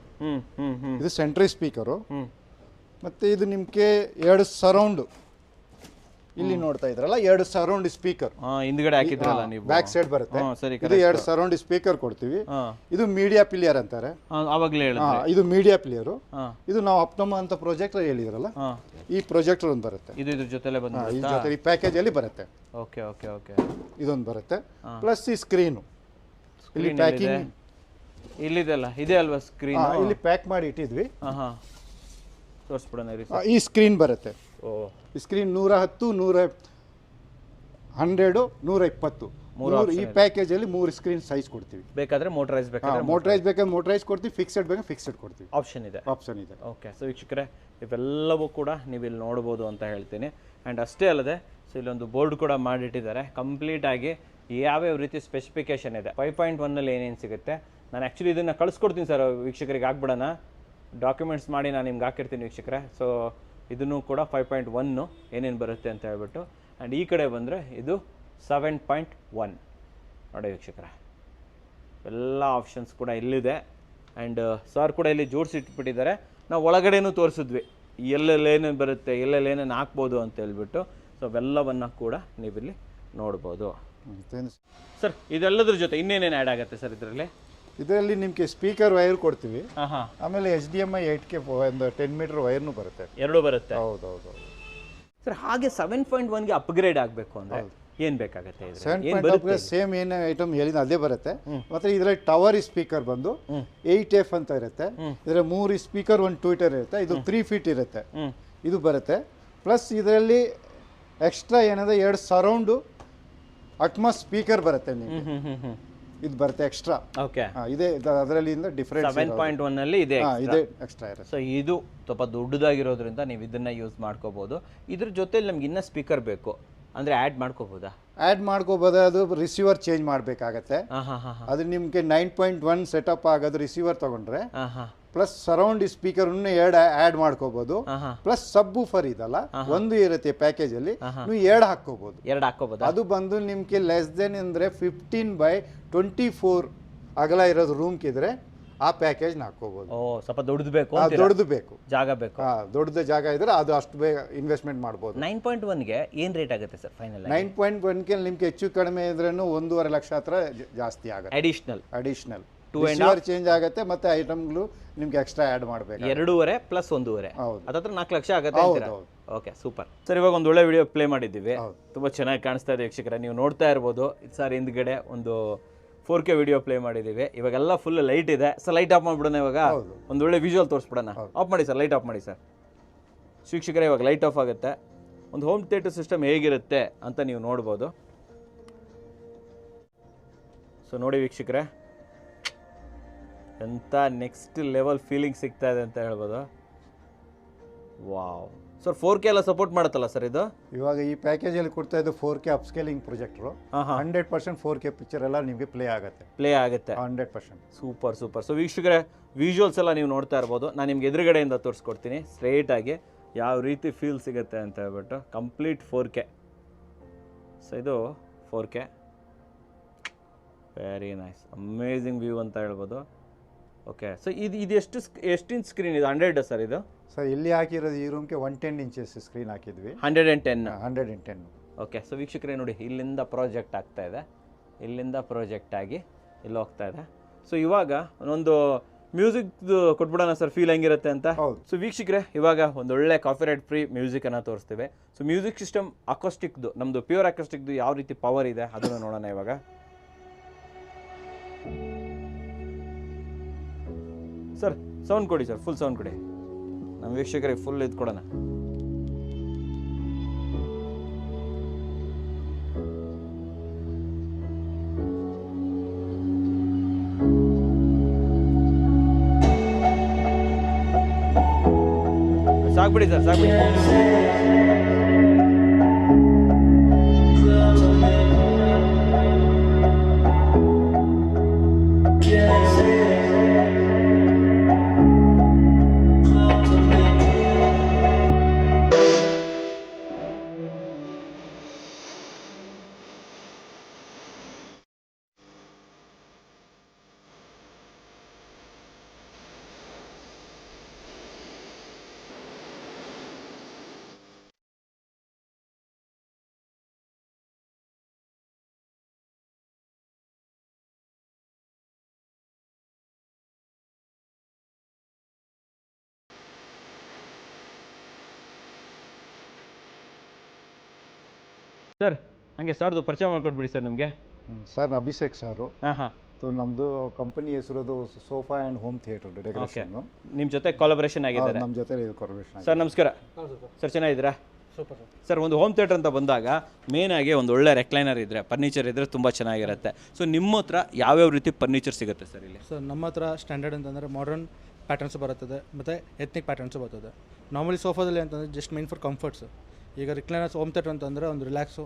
ಇದು ಸೆಂಟ್ರೈ ಸ್ಪೀಕರು. ಮತ್ತು ಇದು ನಿಮಗೆ 2 ಸರೌಂಡು, ಇಲ್ಲಿ ನೋಡ್ತಾ ಇದ್ರಲ್ಲ 2 ಸರೌಂಡ್ ಸ್ಪೀಕರ್ ಹಿಂದ್ಗಡೆ ಹಾಕಿದ್ರಲ್ಲ ನೀವು, ಬ್ಯಾಕ್ ಸೈಡ್ ಬರುತ್ತೆ. ಸರಿ, ಇದು 2 ಸರೌಂಡ್ ಸ್ಪೀಕರ್ ಕೊಡ್ತೀವಿ. ಇದು ಮೀಡಿಯಾ ಪ್ಲೇಯರ್ ಅಂತಾರೆ, ಆವಾಗಲೇ ಹೇಳಿದ್ರೆ. ಇದು ಮೀಡಿಯಾ ಪ್ಲೇಯರು. ಇದು ನಾವು ಅಪ್ಟೋಮಾ ಅಂತ ಪ್ರಾಜೆಕ್ಟರ್ ಹೇಳಿದ್ರಲ್ಲ, ಈ ಪ್ರಾಜೆಕ್ಟರ್ ಒಂದು ಬರುತ್ತೆ. ಇದು ಇದ್ರ ಜೊತೆಲೆ ಬಂದು ಈ ಜೊತೆ ಈ ಪ್ಯಾಕೇಜ್ ಅಲ್ಲಿ ಬರುತ್ತೆ. Okay okay okay. ಇದೊಂದು ಬರುತ್ತೆ, ಪ್ಲಸ್ ಈ ಸ್ಕ್ರೀನು. ಇಲ್ಲಿ ಪ್ಯಾಕಿಂಗ್ ಇಲ್ಲಿದೆಲ್ಲ ಇದೆ ಅಲ್ವಾ ಸ್ಕ್ರೀನ್? ಇಲ್ಲಿ ಪ್ಯಾಕ್ ಮಾಡಿ ಇಟ್ಟಿದ್ವಿ. ತೋರಿಸ್ಬಿಡೋಣ. ಈ ಸ್ಕ್ರೀನ್ ಬರುತ್ತೆ. ಈ ಸ್ಕ್ರೀನ್ 110, 100, 120. ಈ ಪ್ಯಾಕೇಜ್ ಅಲ್ಲಿ 3 ಸ್ಕ್ರೀನ್ ಸೈಜ್ ಕೊಡ್ತೀವಿ. ಬೇಕಾದ್ರೆ ಮೋಟರೈಸ್ ಬೇಕಾದ್ರೆ ಮೋಟರೈಸ್ ಕೊಡ್ತೀವಿ, ಫಿಕ್ಸೆಡ್ ಕೊಡ್ತೀವಿ. ಆಪ್ಷನ್ ಇದೆ. ಓಕೆ. ಸೊ ವೀಕ್ಷಕರೇ, ಇವೆಲ್ಲವೂ ಕೂಡ ನೀವು ಇಲ್ಲಿ ನೋಡ್ಬೋದು ಅಂತ ಹೇಳ್ತೀನಿ. ಆ್ಯಂಡ್ ಅಷ್ಟೇ ಅಲ್ಲದೆ ಸೊ ಇಲ್ಲೊಂದು ಬೋರ್ಡ್ ಕೂಡ ಮಾಡಿಟ್ಟಿದ್ದಾರೆ ಕಂಪ್ಲೀಟ್ ಆಗಿ ಯಾವ್ಯಾವ ರೀತಿ ಸ್ಪೆಸಿಫಿಕೇಶನ್ ಇದೆ. 5.1ನಲ್ಲಿ ಏನೇನು ಸಿಗುತ್ತೆ. ನಾನು ಆ್ಯಕ್ಚುಲಿ ಇದನ್ನು ಕಳಿಸ್ಕೊಡ್ತೀನಿ ಸರ್ ವೀಕ್ಷಕರಿಗೆ, ಹಾಕ್ಬಿಡೋಣ. ಡಾಕ್ಯುಮೆಂಟ್ಸ್ ಮಾಡಿ ನಾನು ನಿಮ್ಗೆ ಹಾಕಿರ್ತೀನಿ ವೀಕ್ಷಕರೇ. ಸೊ ಇದನ್ನು ಕೂಡ 5.1 ಏನೇನು ಬರುತ್ತೆ ಅಂತ ಹೇಳ್ಬಿಟ್ಟು. ಆ್ಯಂಡ್ ಈ ಕಡೆ ಬಂದರೆ ಇದು 7.1 ನೋಡಿ ವೀಕ್ಷಕರೇ, ಎಲ್ಲ ಆಪ್ಷನ್ಸ್ ಕೂಡ ಇಲ್ಲಿದೆ. ಆ್ಯಂಡ್ ಸರ್ ಕೂಡ ಇಲ್ಲಿ ಜೋಡಿಸಿಟ್ಬಿಟ್ಟಿದ್ದಾರೆ. ನಾವು ಒಳಗಡೆನೂ ತೋರಿಸಿದ್ವಿ ಎಲ್ಲೆಲ್ಲೇನೇನು ಬರುತ್ತೆ, ಎಲ್ಲೆಲ್ಲೇನೇನು ಹಾಕ್ಬೋದು ಅಂತ ಹೇಳ್ಬಿಟ್ಟು. ಸೊ ಅವೆಲ್ಲವನ್ನು ಕೂಡ ನೀವಿಲ್ಲಿ ನೋಡ್ಬೋದು. ಸರ್ ಇದೆಲ್ಲದ್ರ ಜೊತೆ ಇನ್ನೇನೇನು ಆ್ಯಡ್ ಆಗುತ್ತೆ ಸರ್ ಇದರಲ್ಲಿ ನಿಮಗೆ ಸ್ಪೀಕರ್ ವೈರ್ ಕೊಡ್ತೀವಿ. ಆಮೇಲೆ HDMI 8K ಒಂದು 10 ಮೀಟರ್ ವೈರ್ನು ಬರುತ್ತೆ. ಎರಡೂ ಬರುತ್ತೆ. ಹೌದೌದು ಸರ್. ಹಾಗೆ 7.1ಗೆ ಅಪ್ಗ್ರೇಡ್ ಆಗಬೇಕು ಅಂದರೆ ಏನು ಬೇಕಾಗುತ್ತೆ? 7.1 ಸೇಮ್ ಏನು ಐಟಮ್ ಹೇಳಿದ ಅದೇ ಬರುತ್ತೆ. ಮತ್ತೆ ಇದರಲ್ಲಿ ಟವರ್ ಸ್ಪೀಕರ್ ಬಂದು 8F ಅಂತ ಇರುತ್ತೆ. ಇದರಲ್ಲಿ 3 ಸ್ಪೀಕರ್, 1 ಟ್ವಿಟರ್ ಇರುತ್ತೆ. ಇದು 3 ಫೀಟ್ ಇರುತ್ತೆ. ಇದು ಬರುತ್ತೆ. ಪ್ಲಸ್ ಇದರಲ್ಲಿ ಎಕ್ಸ್ಟ್ರಾ ಏನಂದ್ರೆ 2 ಸರೌಂಡು ಅಟ್ಮಾಸ್ ಸ್ಪೀಕರ್ ಬರುತ್ತೆ ನಿಮಗೆ. ಇದು ಬರುತ್ತೆ ಎಕ್ಸ್ಟ್ರಾ. ಓಕೆ. ಇದೆ ಅದರಲ್ಲಿ ಡಿಫರೆಂಟ್. 7.1ನಲ್ಲಿ ಇದೆ ಎಕ್ಸ್ಟ್ರಾ ಇರುತ್ತೆ. ಸೊ ಇದು ಸ್ವಲ್ಪ ದೊಡ್ಡದಾಗಿರೋದ್ರಿಂದ ನೀವು ಇದನ್ನ ಯೂಸ್ ಮಾಡ್ಕೋಬಹುದು. ಇದ್ರ ಜೊತೆಲಿ ನಮ್ಗೆ ಇನ್ನೂ ಸ್ಪೀಕರ್ ಬೇಕು ಅಂದ್ರೆ ಆ್ಯಡ್ ಮಾಡ್ಕೋಬೋದಾ? ಆ್ಯಡ್ ಮಾಡ್ಕೋಬೋದು. ಅದು ರಿಸೀವರ್ ಚೇಂಜ್ ಮಾಡಬೇಕಾಗತ್ತೆ. ಅದು ನಿಮಗೆ 9.1 ಸೆಟಪ್ ಆಗೋದು ರಿಸೀವರ್ ತಗೊಂಡ್ರೆ, ಪ್ಲಸ್ ಸರೌಂಡ್ ಸ್ಪೀಕರ್ ಆ್ಯಡ್ ಮಾಡ್ಕೋಬಹುದು. ಪ್ಲಸ್ ಸಬ್ವೂಫರ್ ಇದಲ್ಲ ಒಂದು ಇರುತ್ತೆ ಪ್ಯಾಕೇಜ್ ಅಲ್ಲಿ, ನೀವು 2 ಹಾಕೋಬಹುದು. ಅದು ಬಂದು ನಿಮ್ಗೆ ಲೆಸ್ ದೆನ್ ಅಂದ್ರೆ 15/24 ಅಗಲ ಇರೋದು ರೂಮ್ ಇದ್ರೆ ಆ ಪ್ಯಾಕೇಜ್ ಹಾಕೋಬಹುದು. ಸ್ವಲ್ಪ ದೊಡ್ಡದು ಬೇಕು, ಜಾಗ ಬೇಕು. ದೊಡ್ಡದ ಜಾಗ ಇದ್ರೆ ಅದು ಅಷ್ಟು ಬೇಗ ಇನ್ವೆಸ್ಟ್ಮೆಂಟ್ ಮಾಡಬಹುದು. 9.1ಗೆ ಏನ್ ರೇಟ್ ಆಗುತ್ತೆ ಸರ್ ಫೈನಲ್? 9.1ಗೆ ನಿಮ್ಗೆ ಹೆಚ್ಚು ಕಡಿಮೆ ಇದ್ರೂ 1.5 ಲಕ್ಷ ಹತ್ರ ಜಾಸ್ತಿ ಆಗುತ್ತೆ. ಅಡಿಷನಲ್ ಚೇಂಜ್ ಆಗುತ್ತೆ. ಮತ್ತೆ ಐಟಮ್ಗಳು ನಿಮ್ಗೆ ಎಕ್ಸ್ಟ್ರಾ ಆ್ಯಡ್ ಮಾಡಬೇಕು. 2.5 ಪ್ಲಸ್ 1.5 ಅದತ್ರ 4 ಲಕ್ಷ ಆಗುತ್ತೆ. Okay, super sir. ಇವಾಗ ಒಂದು ಒಳ್ಳೆ ವಿಡಿಯೋ ಪ್ಲೇ ಮಾಡಿದ್ದೀವಿ, ತುಂಬಾ ಚೆನ್ನಾಗಿ ಕಾಣಿಸ್ತಾ ಇದೆ ವೀಕ್ಷಕರೇ, ನೀವು ನೋಡ್ತಾ ಇರ್ಬೋದು. ಸರ್ ಹಿಂದ್ಗಡೆ ಒಂದು 4K ವಿಡಿಯೋ ಪ್ಲೇ ಮಾಡಿದ್ದೀವಿ. ಇವಾಗೆಲ್ಲ ಫುಲ್ ಲೈಟ್ ಇದೆ. ಸರ್ ಲೈಟ್ ಆಫ್ ಮಾಡ್ಬಿಡೋಣ ಇವಾಗ, ಒಂದು ಒಳ್ಳೆ ವಿಜುವಲ್ ತೋರಿಸ್ಬಿಡೋಣ. ಆಫ್ ಮಾಡಿ ಸರ್, ಲೈಟ್ ಆಫ್ ಮಾಡಿ ಸರ್. ವೀಕ್ಷಕರೇ ಇವಾಗ ಲೈಟ್ ಆಫ್ ಆಗುತ್ತೆ. ಒಂದು ಹೋಮ್ ಥಿಯೇಟರ್ ಸಿಸ್ಟಮ್ ಹೇಗಿರುತ್ತೆ ಅಂತ ನೀವು ನೋಡ್ಬೋದು. ಸೊ ನೋಡಿ ವೀಕ್ಷಕರೇ, ಎಂಥ ನೆಕ್ಸ್ಟ್ ಲೆವೆಲ್ ಫೀಲಿಂಗ್ ಸಿಗ್ತಾ ಇದೆ ಅಂತ ಹೇಳ್ಬೋದು. ವಾವ್ ಸರ್, 4K ಎಲ್ಲ ಸಪೋರ್ಟ್ ಮಾಡುತ್ತಲ್ಲ ಸರ್ ಇದು? ಇವಾಗ ಈ ಪ್ಯಾಕೇಜ್ ಅಲ್ಲಿ ಕೊಡ್ತಾ ಇದ್ದು 4K ಅಪ್ಸ್ಕೇಲಿಂಗ್ ಪ್ರೊಜೆಕ್ಟರ್. 100% 4K ಪಿಕ್ಚರ್ ಎಲ್ಲ ನಿಮಗೆ ಪ್ಲೇ ಆಗುತ್ತೆ. 100%. ಸೂಪರ್. ಸೊ ವೀಕ್ಷಕರೇ, ವಿಜುವಲ್ಸ್ ಎಲ್ಲ ನೀವು ನೋಡ್ತಾ ಇರ್ಬೋದು. ನಾನು ನಿಮ್ಗೆ ಎದುರುಗಡೆಯಿಂದ ತೋರಿಸ್ಕೊಡ್ತೀನಿ ಸ್ಟ್ರೇಟ್ ಆಗಿ ಯಾವ ರೀತಿ ಫೀಲ್ ಸಿಗುತ್ತೆ ಅಂತ ಹೇಳ್ಬಿಟ್ಟು. Complete 4K. ಸೊ ಇದು 4K, very nice, amazing view ಅಂತ ಹೇಳ್ಬೋದು. ಓಕೆ. ಸೊ ಇದು ಎಷ್ಟು ಇಂಚ್ ಸ್ಕ್ರೀನ್ ಇದು? 100 ಸರ್ ಇದು? ಸರ್ ಇಲ್ಲಿ ಹಾಕಿರೋದು ಈ ರೂಮ್ಗೆ 110 ಇಂಚಸ್ ಸ್ಕ್ರೀನ್ ಹಾಕಿದ್ವಿ. 110. ಓಕೆ. ಸೊ ವೀಕ್ಷಕರೇ ನೋಡಿ, ಇಲ್ಲಿಂದ ಪ್ರಾಜೆಕ್ಟ್ ಆಗ್ತಾ ಇದೆ, ಇಲ್ಲಿಂದ ಪ್ರಾಜೆಕ್ಟ್ ಆಗಿ ಇಲ್ಲಿ ಹೋಗ್ತಾ ಇದೆ. ಸೊ ಇವಾಗ ಒಂದು ಮ್ಯೂಸಿಕ್ ಕೊಟ್ಬಿಡೋಣ ಸರ್, ಫೀಲ್ ಹೆಂಗಿರುತ್ತೆ ಅಂತ. ಸೊ ವೀಕ್ಷಕರೇ, ಇವಾಗ ಒಂದೊಳ್ಳೆ ಕಾಪಿರೈಟ್ ಫ್ರೀ ಮ್ಯೂಸಿಕನ್ನು ತೋರಿಸ್ತೇವೆ. ಸೊ ಮ್ಯೂಸಿಕ್ ಸಿಸ್ಟಮ್ ಅಕೋಸ್ಟಿಕ್ದು, ನಮ್ಮದು ಪ್ಯೂರ್ ಅಕೋಸ್ಟಿಕ್ದು ಯಾವ ರೀತಿ ಪವರ್ ಇದೆ ಅದನ್ನು ನೋಡೋಣ ಇವಾಗ. ಸರ್ ಸೌಂಡ್ ಕೊಡಿ ಸರ್, ಫುಲ್ ಸೌಂಡ್ ಕೊಡಿ ನಮ್ಮ ವೀಕ್ಷಕರಿಗೆ, ಫುಲ್ ಇದು ಕೊಡೋಣ. ಸಾಕ್ಬಿಡಿ ಸರ್, ಸಾಕ್ಬಿಡಿ. ಸರ್ ಹಂಗೆ ಸಾರ್ದು ಪರಿಚಯ ಮಾಡ್ಕೊಟ್ಬಿಡಿ ಸರ್ ನಮಗೆ. ಸರ್ ಅಭಿಷೇಕ್ ಸಾರು. ಹಾಂ ಹಾಂ. ನಮ್ಮದು ಕಂಪನಿ ಹೆಸರು sofa and home theatre decoration. ನಿಮ್ಮ ಜೊತೆ ಕೊಲಾಬರೇಷನ್ ಆಗಿದ್ದಾರೆ. ನಮ್ಮ ಜೊತೆ ಕೊಲಾಬರೇಷನ್. ಸರ್ ನಮಸ್ಕಾರ. ಸರ್ ಚೆನ್ನಾಗಿದ್ದೀರಾ? ಸೂಪರ್ ಸರ್ ಒಂದು ಹೋಮ್ ಥಿಯೇಟರ್ ಅಂತ ಬಂದಾಗ ಮೇನಾಗಿ ಒಂದು ಒಳ್ಳೆ ರೆಕ್ಲೈನರ್ ಇದ್ದರೆ, ಫರ್ನಿಚರ್ ಇದ್ದರೆ ತುಂಬ ಚೆನ್ನಾಗಿರುತ್ತೆ. ಸೊ ನಿಮ್ಮ ಹತ್ರ ಯಾವ್ಯಾವ ರೀತಿ ಫರ್ನಿಚರ್ ಸಿಗುತ್ತೆ ಸರ್ ಇಲ್ಲಿ? ಸರ್ ನಮ್ಮ ಹತ್ರ ಸ್ಟ್ಯಾಂಡರ್ಡ್ ಅಂತಂದರೆ ಮಾಡರ್ನ್ ಪ್ಯಾಟರ್ನ್ಸ್ ಬರುತ್ತದೆ ಮತ್ತು ಎತ್ನಿಕ್ ಪ್ಯಾಟರ್ನ್ಸು ಬರ್ತದೆ. ನಾರ್ಮಲಿ ಸೋಫಾದಲ್ಲಿ ಅಂತಂದರೆ ಜಸ್ಟ್ ಮೈನ್ ಫಾರ್ ಕಂಫರ್ಟ್ಸ್. ಈಗ ರಿಕ್ಲೈನರ್ಸ್ ಹೋಮ್ ಥಿಯೇಟರ್ ಅಂತಂದರೆ ಒಂದು ರಿಲ್ಯಾಕ್ಸು,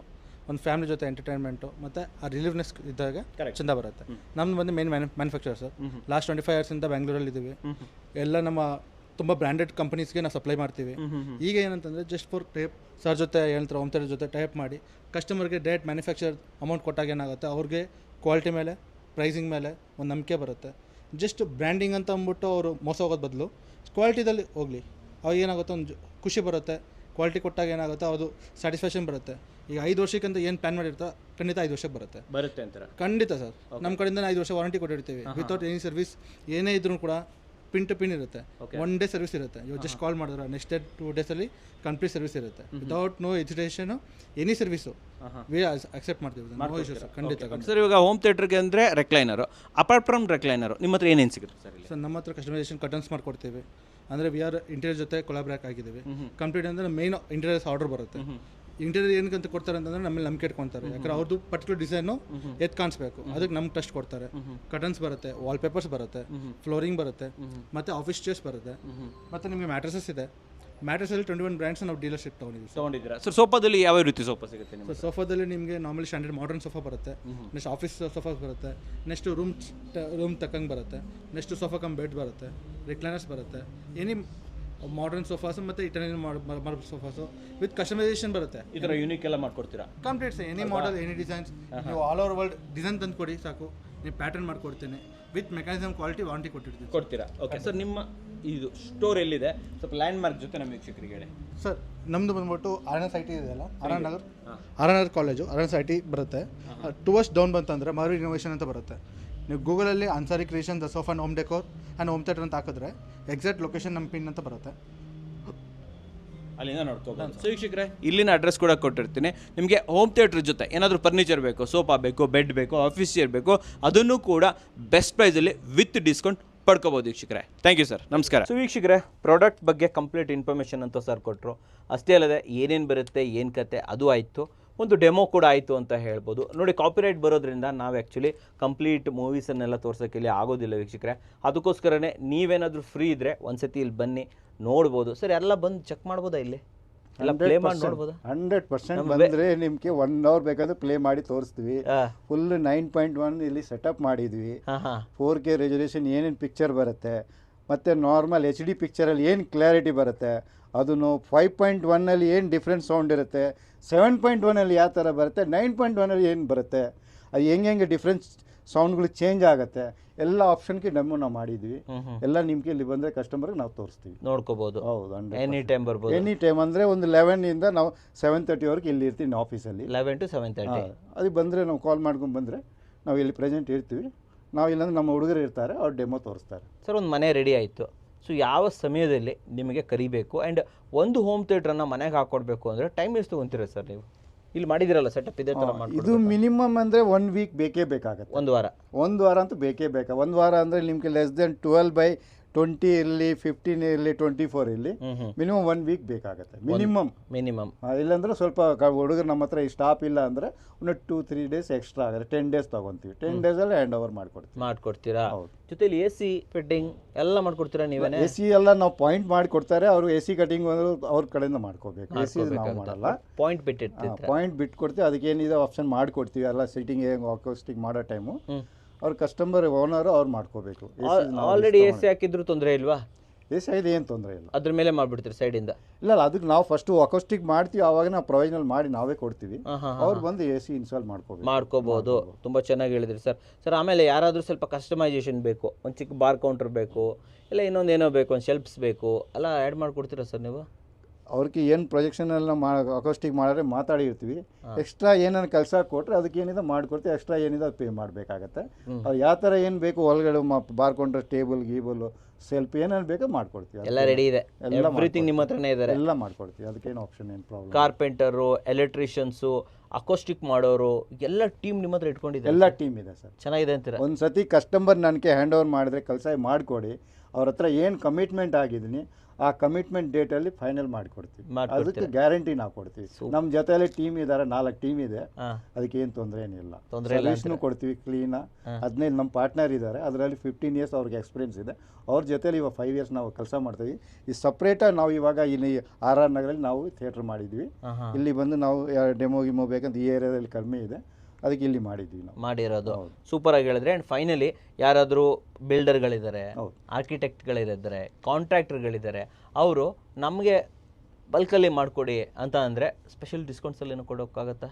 ಒಂದು ಫ್ಯಾಮಿಲಿ ಜೊತೆ ಎಂಟರ್ಟೈನ್ಮೆಂಟು ಮತ್ತು ಆ ರಿಲೀವ್ನೆಸ್ ಇದ್ದಾಗ ಚೆಂದ ಬರುತ್ತೆ. ನಮ್ದು ಬಂದು ಮೇನ್ ಮ್ಯಾನುಫ್ಯಾಕ್ಚರ್ ಸರ್. ಲಾಸ್ಟ್ 25 ಇಯರ್ಸಿಂದ ಬ್ಯಾಂಗ್ಳೂರಲ್ಲಿ ಇದ್ದೀವಿ. ಎಲ್ಲ ನಮ್ಮ ತುಂಬ ಬ್ರ್ಯಾಂಡೆಡ್ ಕಂಪನೀಸ್ಗೆ ನಾವು ಸಪ್ಲೈ ಮಾಡ್ತೀವಿ. ಈಗ ಏನಂತಂದರೆ ಜಸ್ಟ್ ಫಾರ್ ಟೈಪ್ ಸರ್ ಜೊತೆ ಏನಂತಾರೆ ಹೋಮ್ ಥಿಯೇಟರ್ ಜೊತೆ ಟೈಪ್ ಮಾಡಿ ಕಸ್ಟಮರ್ಗೆ ಡೈರೆಕ್ಟ್ ಮ್ಯಾನುಫ್ಯಾಕ್ಚರ್ ಅಮೌಂಟ್ ಕೊಟ್ಟಾಗ ಏನಾಗುತ್ತೆ, ಅವ್ರಿಗೆ ಕ್ವಾಲಿಟಿ ಮೇಲೆ ಪ್ರೈಸಿಂಗ್ ಮೇಲೆ ಒಂದು ನಂಬಿಕೆ ಬರುತ್ತೆ. ಜಸ್ಟ್ ಬ್ರ್ಯಾಂಡಿಂಗ್ ಅಂತ ಅಂದ್ಬಿಟ್ಟು ಅವರು ಮೋಸ ಹೋಗೋದು ಬದಲು ಕ್ವಾಲಿಟಿದಲ್ಲಿ ಹೋಗಲಿ, ಅವಾಗ ಏನಾಗುತ್ತೆ ಒಂದು ಖುಷಿ ಬರುತ್ತೆ. ಕ್ವಾಲಿಟಿ ಕೊಟ್ಟಾಗ ಏನಾಗುತ್ತೆ ಅದು ಸ್ಯಾಟಿಸ್ಫ್ಯಾಕ್ಷನ್ ಬರುತ್ತೆ. ಈಗ 5 ವರ್ಷಕ್ಕಂತ ಏನು ಪ್ಲಾನ್ ಮಾಡಿರ್ತಾ ಖಂಡಿತ 5 ವರ್ಷಕ್ಕೆ ಬರುತ್ತೆ ಅಂತಾರೆ. ಖಂಡಿತ ಸರ್. ನಮ್ಮ ಕಡೆಯಿಂದ 5 ವರ್ಷ ವಾರಂಟಿ ಕೊಟ್ಟಿರ್ತೀವಿ. ವಿತೌಟ್ ಎನಿ ಸರ್ವಿಸ್ ಏನೇ ಇದ್ರೂ ಕೂಡ ಪಿನ್ ಟು ಪಿನ್ ಇರುತ್ತೆ. 1 ಡೇ ಸರ್ವಿಸ್ ಇರುತ್ತೆ. ಇವಾಗ ಜಸ್ಟ್ ಕಾಲ್ ಮಾಡಿದ್ರೆ ನೆಕ್ಸ್ಟ್ ಡೇ 2 ಡೇಸಲ್ಲಿ ಕಂಪ್ಲೀಟ್ ಸರ್ವಿಸ್ ಇರುತ್ತೆ. Without no agitation any service we accept ಮಾಡ್ತೀವಿ. ನೋ ಇಶ್ಯೂಸ್ ಖಂಡಿತ. ಸರ್ ಇವಾಗ ಹೋಮ್ ಥಿಯೇಟರ್ಗೆ ಅಂದರೆ ರೆಕ್ಲೈನರು, ಅಪಾರ್ಟ್ ಫ್ರಮ್ ರೆಕ್ಲೈನರು ನಿಮ್ಮ ಹತ್ರ ಏನೇನು ಸಿಗುತ್ತೆ ಸರ್ ಇಲ್ಲಿ? ಸರ್ ನಮ್ಮ ಹತ್ರ ಕಸ್ಟಮೈಸೇಷನ್ ಕಟನ್ಸ್ ಮಾಡ್ಕೊಡ್ತೀವಿ. ಅಂದರೆ ವಿ ಆರ್ ಇಂಟೀರಿಯರ್ ಜೊತೆ ಕೊಲಾಬ್ರೇಟ್ ಆಗಿದ್ದೀವಿ. ಕಂಪ್ಲೀಟ್ ಅಂದರೆ ಮೇನ್ ಇಂಟೀರಿಯರ್ಸ್ ಆರ್ಡರ್ ಬರುತ್ತೆ. ಇಂಟೀರಿಯರ್ ಏನಕ್ಕಂತ ಕೊಡ್ತಾರೆ ಅಂತಂದರೆ ನಮ್ಮಲ್ಲಿ ನಂಬಿಕೆ ಇಟ್ಕೊತಾರೆ. ಯಾಕಂದ್ರೆ ಅವ್ರದ್ದು ಪರ್ಟಿಕ್ಯುಲರ್ ಡಿಸೈನು ಎದ್ದು ಕಾಣಿಸ್ಬೇಕು, ಅದಕ್ಕೆ ನಮ್ಗೆ ಟ್ರಸ್ಟ್ ಕೊಡ್ತಾರೆ. ಕಟನ್ಸ್ ಬರುತ್ತೆ, ವಾಲ್ ಪೇಪರ್ಸ್ ಬರುತ್ತೆ, ಫ್ಲೋರಿಂಗ್ ಬರುತ್ತೆ, ಮತ್ತು ಆಫೀಸ್ ಚೇರ್ಸ್ ಬರುತ್ತೆ, ಮತ್ತು ನಿಮಗೆ ಮ್ಯಾಟ್ರಸಸ್ ಇದೆ. ಮ್ಯಾಟ್ರಸಲ್ಲಿ 21 ಬ್ರ್ಯಾಂಡ್ಸ್ ನಾವು ಡೀಲರ್ಶಿಪ್ ತೊಗೊಂಡಿದ್ದೀರಾ ಸರ್? ಸೋಫಾದಲ್ಲಿ ಯಾವ ರೀತಿ ಸೋಫಾ ಸಿಗುತ್ತೆ ನಿಮಗೆ? ಸೋಫಾದಲ್ಲಿ ನಿಮಗೆ ನಾರ್ಮಲಿ ಸ್ಟ್ಯಾಂಡರ್ಡ್ ಮಾಡರ್ನ್ ಸೋಫಾ ಬರುತ್ತೆ, ನೆಕ್ಸ್ಟ್ ಆಫೀಸ್ ಸೋಫಾ ಬರುತ್ತೆ, ನೆಕ್ಸ್ಟ್ ರೂಮ್ ತಕ್ಕಂಗೆ ಬರುತ್ತೆ, ನೆಕ್ಸ್ಟ್ ಸೋಫಾ ಕಮ್ ಬೆಡ್ ಬರುತ್ತೆ, ರಿಕ್ಲೈನರ್ಸ್ ಬರುತ್ತೆ, ಎನಿ ಮಾಡರ್ನ್ ಸೋಫಾಸು ಮತ್ತು Italian marble sofas with customisation ಬರುತ್ತೆ. ಈ ಥರ ಯೂನಿಕ್ ಎಲ್ಲ ಮಾಡ್ಕೊಡ್ತೀರಾ? Complete any model any designs ನೀವು ಆಲ್ ಓವರ್ ವರ್ಲ್ಡ್ ಡಿಸೈನ್ ತಂದು ಕೊಡಿ ಸಾಕು, ನೀವು ಪ್ಯಾಟರ್ನ್ ಮಾಡ್ಕೊಡ್ತೀನಿ. ವಿತ್ ಮೆಕ್ಯಾನಿಸಮ್ ಕ್ವಾಲಿಟಿ ವಾರಂಟಿ ಕೊಡ್ತೀರಾ? ಓಕೆ ಸರ್, ನಿಮ್ಮ ಇದು ಸ್ಟೋರ್ ಎಲ್ಲಿದೆ ಸ್ವಲ್ಪ ಲ್ಯಾಂಡ್ ಮಾರ್ಕ್ ಜೊತೆ ನಮ್ಮ ವೀಕ್ಷಕರಿಗೆ ಹೇಳಿ. ಸರ್ ನಮ್ಮದು ಬಂದ್ಬಿಟ್ಟು RNS IT ಇದೆಯಲ್ಲ, RNR ಕಾಲೇಜು RNS IT ಬರುತ್ತೆ. ಟುವರ್ಡ್ಸ್ ಡೌನ್ ಬಂತಂದರೆ ಮಾರು ಇನೋವೇಷನ್ ಅಂತ ಬರುತ್ತೆ. ನೀವು ಗೂಗಲಲ್ಲಿ Ansari creation the sofa home decor and home theatre ಅಂತ ಹಾಕಿದ್ರೆ ಎಕ್ಸಾಕ್ಟ್ ಲೊಕೇಶನ್ ನಮ್ಮ ಪಿನ್ ಅಂತ ಬರುತ್ತೆ, ಅಲ್ಲಿಂದ ನೋಡ್ಕೋಬೋದು. ಸೊ ವೀಕ್ಷಕರೇ, ಇಲ್ಲಿನ ಅಡ್ರೆಸ್ ಕೂಡ ಕೊಟ್ಟಿರ್ತೀನಿ. ನಿಮಗೆ ಹೋಮ್ ಥಿಯೇಟರ್ ಜೊತೆ ಏನಾದರೂ ಫರ್ನಿಚರ್ ಬೇಕು, ಸೋಫಾ ಬೇಕು, ಬೆಡ್ ಬೇಕು, ಆಫೀಸ್ ಚೇರ್ ಬೇಕು, ಅದನ್ನು ಕೂಡ ಬೆಸ್ಟ್ ಪ್ರೈಸಲ್ಲಿ ವಿತ್ ಡಿಸ್ಕೌಂಟ್ ಪಡ್ಕೋಬೋದು ವೀಕ್ಷಕರೇ. ಥ್ಯಾಂಕ್ ಯು ಸರ್, ನಮಸ್ಕಾರ. ಸೊ ವೀಕ್ಷಕರೇ, ಪ್ರಾಡಕ್ಟ್ ಬಗ್ಗೆ ಕಂಪ್ಲೀಟ್ ಇನ್ಫಾರ್ಮೇಷನ್ ಅಂತ ಸರ್ ಕೊಟ್ಟರು. ಅಷ್ಟೇ ಅಲ್ಲದೆ ಏನೇನು ಬರುತ್ತೆ, ಏನು ಕತೆ ಅದು ಆಯಿತು, ಒಂದು ಡೆಮೋ ಕೂಡ ಆಯಿತು ಅಂತ ಹೇಳ್ಬೋದು. ನೋಡಿ, ಕಾಪಿರೈಟ್ ಬರೋದ್ರಿಂದ ನಾವು ಆ್ಯಕ್ಚುಲಿ ಕಂಪ್ಲೀಟ್ ಮೂವೀಸನ್ನೆಲ್ಲ ತೋರ್ಸೋಕ್ಕೆ ಇಲ್ಲಿ ಆಗೋದಿಲ್ಲ ವೀಕ್ಷಕರೇ. ಅದಕ್ಕೋಸ್ಕರನೇ ನೀವೇನಾದರೂ ಫ್ರೀ ಇದ್ದರೆ ಒಂದ್ಸತಿ ಇಲ್ಲಿ ಬನ್ನಿ, ನೋಡ್ಬೋದು. ಸರ್ ಎಲ್ಲ ಬಂದು ಚೆಕ್ ಮಾಡ್ಬೋದಾ? ಇಲ್ಲಿ ಎಲ್ಲ ಪ್ಲೇ ಮಾಡಿ ನೋಡ್ಬೋದಾ? 100% ಬಂದರೆ ನಿಮಗೆ 1 ಅವರ್ ಬೇಕಾದ್ರೆ ಪ್ಲೇ ಮಾಡಿ ತೋರಿಸ್ತೀವಿ. ಫುಲ್ 9.1 ಇಲ್ಲಿ ಸೆಟಪ್ ಮಾಡಿದ್ವಿ. 4K ರೆಸಲ್ಯೂಷನ್ ಏನೇನು ಪಿಕ್ಚರ್ ಬರುತ್ತೆ, ಮತ್ತು ನಾರ್ಮಲ್ HD ಪಿಕ್ಚರಲ್ಲಿ ಏನು ಕ್ಲಾರಿಟಿ ಬರುತ್ತೆ, ಅದನ್ನು 5.1ಅಲ್ಲಿ ಏನು ಡಿಫ್ರೆಂಟ್ ಸೌಂಡ್ ಇರುತ್ತೆ, 7.1ಅಲ್ಲಿ ಯಾವ ಥರ ಬರುತ್ತೆ, 9.1ಅಲ್ಲಿ ಏನು ಬರುತ್ತೆ, ಅದು ಹೆಂಗೆ ಡಿಫ್ರೆನ್ಸ್ ಸೌಂಡ್ಗಳು ಚೇಂಜ್ ಆಗುತ್ತೆ, ಎಲ್ಲ ಆಪ್ಷನ್ಗೆ ಡೆಮೋ ನಾವು ಮಾಡಿದ್ವಿ. ಎಲ್ಲ ನಿಮ್ಗೆ ಇಲ್ಲಿ ಬಂದರೆ ಕಸ್ಟಮರ್ಗೆ ನಾವು ತೋರಿಸ್ತೀವಿ, ನೋಡ್ಕೋಬೋದು. ಹೌದು, ಎನಿ ಟೈಮ್ ಬರ್ಬೋದು. ಎನಿ ಟೈಮ್ ಅಂದರೆ ಒಂದು 11ಇಂದ ನಾವು 7:30ವರೆಗೆ ಇಲ್ಲಿ ಇರ್ತೀವಿ ಆಫೀಸಲ್ಲಿ. 11 to 7:30. ಅದಕ್ಕೆ ಬಂದರೆ ನಾವು ಕಾಲ್ ಮಾಡ್ಕೊಂಡು ಬಂದರೆ ನಾವು ಇಲ್ಲಿ ಪ್ರೆಸೆಂಟ್ ಇರ್ತೀವಿ. ನಾವು ಇಲ್ಲಾಂದ್ರೆ ನಮ್ಮ ಹುಡುಗರು ಇರ್ತಾರೆ, ಅವ್ರು ಡೆಮೋ ತೋರಿಸ್ತಾರೆ. ಸರ್, ಒಂದು ಮನೆ ರೆಡಿ ಆಯಿತು. ಸೊ ಯಾವ ಸಮಯದಲ್ಲಿ ನಿಮಗೆ ಕರಿಬೇಕು ಆ್ಯಂಡ್ ಒಂದು ಹೋಮ್ ಥಿಯೇಟ್ರನ್ನು ಮನೆಗೆ ಹಾಕ್ಕೊಡ್ಬೇಕು ಅಂದರೆ ಟೈಮ್ ಎಷ್ಟು ತೊಗೊಂತೀರಾ ಸರ್ ನೀವು? ಇಲ್ಲಿ ಮಾಡಿದಿರಲ್ಲ ಸೆಟಪ್, ಇದೇ ಥರ ಮಾಡಿ. ಇದು ಮಿನಿಮಮ್ ಅಂದರೆ 1 ವೀಕ್ ಬೇಕೇ ಬೇಕಾಗುತ್ತೆ. ಒಂದು ವಾರ ಅಂತೂ ಬೇಕೇ ಬೇಕಾ. 1 ವಾರ ಅಂದರೆ ನಿಮಗೆ ಲೆಸ್ ದೆನ್ 12/20 ಇರಲಿ, 15 ಇರಲಿ, 24 ಇರಲಿ, ಮಿನಿಮಮ್ 1 ವೀಕ್ ಬೇಕಾಗುತ್ತೆ ಮಿನಿಮಮ್. ಇಲ್ಲಾಂದ್ರೆ ಸ್ವಲ್ಪ ಹುಡುಗರು ನಮ್ಮ ಹತ್ರ ಈ ಸ್ಟಾಪ್ ಇಲ್ಲ ಅಂದರೆ ಒಂದು 2-3 ಡೇಸ್ ಎಕ್ಸ್ಟ್ರಾ ಆಗುತ್ತೆ. 10 ಡೇಸ್ ತೊಗೊತೀವಿ. 10 ಡೇಸಲ್ಲಿ ಹ್ಯಾಂಡ್ ಓವರ್ ಮಾಡ್ಕೊಡ್ತೀರಾ? ಜೊತೆಲಿ AC ಫಿಟ್ಟಿಂಗ್ ಎಲ್ಲ ಮಾಡ್ಕೊಡ್ತೀರಾ ನೀವೇ? AC ಎಲ್ಲ ನಾವು ಪಾಯಿಂಟ್ ಮಾಡಿ ಕೊಡ್ತಾರೆ. ಅವರು AC ಕಟಿಂಗ್ ಅಂದ್ರೆ ಅವ್ರ ಕಡೆಯಿಂದ ಮಾಡ್ಕೋಬೇಕು. AC ನಾವು ಮಾಡಲ್ಲ, ಪಾಯಿಂಟ್ ಬಿಟ್ಟು ಕೊಡ್ತೀವಿ. ಅದಕ್ಕೆ ಏನಿದೆ ಆಪ್ಷನ್ ಮಾಡಿಕೊಡ್ತೀವಿ. ಎಲ್ಲ ಸಿಟ್ಟಿಂಗ್ ಅಕೌಸ್ಟಿಕ್ ಮಾಡೋ ಟೈಮು ಅವ್ರ ಕಸ್ಟಮರ್ ಓನರು ಅವ್ರು ಮಾಡ್ಕೋಬೇಕು. ಆಲ್ರೆಡಿ AC ಹಾಕಿದ್ರು ತೊಂದರೆ ಇಲ್ವಾ? AC ಆಗಿದೆ, ಏನು ತೊಂದರೆ ಇಲ್ಲ. ಅದ್ರ ಮೇಲೆ ಮಾಡ್ಬಿಡ್ತೀರಿ ಸೈಡಿಂದ? ಇಲ್ಲ, ಅದಕ್ಕೆ ನಾವು ಫಸ್ಟು ಅಕೌಸ್ಟಿಕ್ ಮಾಡ್ತೀವಿ, ಆವಾಗ ನಾವು ಪ್ರೊವಿಷನಲ್ ಮಾಡಿ ನಾವೇ ಕೊಡ್ತೀವಿ. ಅವ್ರು ಬಂದು AC ಇನ್ಸ್ಟಾಲ್ ಮಾಡ್ಕೋಬಹುದು. ತುಂಬ ಚೆನ್ನಾಗಿ ಹೇಳಿದ್ರಿ ಸರ್. ಸರ್, ಆಮೇಲೆ ಯಾರಾದರೂ ಸ್ವಲ್ಪ ಕಸ್ಟಮೈಸೇಷನ್ ಬೇಕು, ಒಂದು ಚಿಕ್ಕ ಬಾರ್ ಕೌಂಟರ್ ಬೇಕು, ಇಲ್ಲ ಇನ್ನೊಂದೇನೋ ಬೇಕು, ಒಂದು ಶೆಲ್ಫ್ಸ್ ಬೇಕು, ಎಲ್ಲ ಆ್ಯಡ್ ಮಾಡಿಕೊಡ್ತೀರಾ ಸರ್ ನೀವು? ಅವ್ರಿಗೆ ಏನು ಪ್ರೊಜೆಕ್ಷನ್ ಎಲ್ಲ ಅಕೌಸ್ಟಿಕ್ ಮಾಡಿದ್ರೆ ಮಾತಾಡಿರ್ತೀವಿ. ಎಕ್ಸ್ಟ್ರಾ ಏನಾರು ಕೆಲಸ ಕೊಟ್ಟರೆ ಅದಕ್ಕೆ ಏನಿದೆ ಮಾಡಿಕೊಡ್ತೀವಿ. ಎಕ್ಸ್ಟ್ರಾ ಏನಿದೆ ಅದು ಪೇ ಮಾಡಬೇಕಾಗತ್ತೆ. ಅವ್ರು ಯಾವ ಥರ ಏನು ಬೇಕು, ಒಳಗಡೆ ಬಾರ್ಕೊಂಡ್ರೆ ಟೇಬಲ್ ಗೀಬಲು ಸೆಲ್ಫ್ ಏನೇನು ಬೇಕೋ ಮಾಡ್ಕೊಡ್ತೀವಿ. ಎಲ್ಲ ರೆಡಿ ಇದೆ, ಎವ್ರಿಥಿಂಗ್ ನಿಮ್ಮ ಹತ್ರನೇ ಇದ್ದಾರೆ, ಎಲ್ಲ ಮಾಡ್ಕೊಡ್ತೀವಿ. ಅದಕ್ಕೇನು ಆಪ್ಷನ್ ಏನು ಪ್ರಾಬ್ಲಮ್. ಕಾರ್ಪೆಂಟರು, ಎಲೆಕ್ಟ್ರಿಷಿಯನ್ಸು, ಅಕೋಸ್ಟಿಕ್ ಮಾಡೋರು ಎಲ್ಲ ಟೀಮ್ ನಿಮ್ಮ ಹತ್ರ ಇಟ್ಕೊಂಡಿದ್ದಾರೆ. ಎಲ್ಲ ಟೀಮ್ ಇದೆ ಸರ್. ಚೆನ್ನಾಗಿದೆ ಅಂತೀರಾ? ಒಂದು ಸತಿ ಕಸ್ಟಮರ್ ನನಗೆ ಹ್ಯಾಂಡ್ ಓವರ್ ಮಾಡಿದ್ರೆ ಕೆಲಸ ಮಾಡಿಕೊಡಿ, ಅವ್ರ ಹತ್ರ ಏನು ಕಮಿಟ್ಮೆಂಟ್ ಆಗಿದ್ದೀನಿ ಆ ಕಮಿಟ್ಮೆಂಟ್ ಡೇಟಲ್ಲಿ ಫೈನಲ್ ಮಾಡಿಕೊಡ್ತೀವಿ. ಅದಕ್ಕೆ ಗ್ಯಾರಂಟಿ ನಾವು ಕೊಡ್ತೀವಿ. ನಮ್ಮ ಜೊತೆಯಲ್ಲಿ ಟೀಮ್ ಇದ್ದಾರೆ, 4 ಟೀಮ್ ಇದೆ, ಅದಕ್ಕೆ ಏನು ತೊಂದರೆ ಏನಿಲ್ಲ. ಸರ್ವಿಸ್ನು ಕೊಡ್ತೀವಿ ಕ್ಲೀನಾ. 15 ನಮ್ಮ ಪಾರ್ಟ್ನರ್ ಇದ್ದಾರೆ, ಅದರಲ್ಲಿ 15 ಇಯರ್ಸ್ ಅವ್ರಿಗೆ ಎಕ್ಸ್ಪೀರಿಯನ್ಸ್ ಇದೆ. ಅವ್ರ ಜೊತೆಲಿ ಇವಾಗ 5 ಇಯರ್ಸ್ ನಾವು ಕೆಲಸ ಮಾಡ್ತೀವಿ. ಈ ಸಪ್ರೇಟಾಗಿ ನಾವು ಇವಾಗ ಇಲ್ಲಿ RR ನಗರಲ್ಲಿ ನಾವು ಥಿಯೇಟ್ರ್ ಮಾಡಿದ್ವಿ. ಇಲ್ಲಿ ಬಂದು ನಾವು ಡೆಮೋ ಗಿಮೋ ಬೇಕಂತ ಈ ಏರಿಯಾದಲ್ಲಿ ಕಡಿಮೆ ಇದೆ, ಅದಕ್ಕೆ ಇಲ್ಲಿ ಮಾಡಿದ್ವಿ ನಾವು. ಮಾಡಿರೋದು ಸೂಪರ್ ಆಗಿ ಹೇಳಿದ್ರೆ. ಆ್ಯಂಡ್ ಫೈನಲಿ ಯಾರಾದರೂ ಬಿಲ್ಡರ್ಗಳಿದ್ದಾರೆ, ಆರ್ಕಿಟೆಕ್ಟ್ಗಳಿದ್ದಾರೆ, ಕಾಂಟ್ರಾಕ್ಟರ್ಗಳಿದ್ದಾರೆ, ಅವರು ನಮಗೆ ಬಲ್ಕಲ್ಲಿ ಮಾಡಿಕೊಡಿ ಅಂತ ಅಂದರೆ ಸ್ಪೆಷಲ್ ಡಿಸ್ಕೌಂಟ್ಸಲ್ಲಿ ಏನೋ ಕೊಡೋಕ್ಕಾಗತ್ತಾ?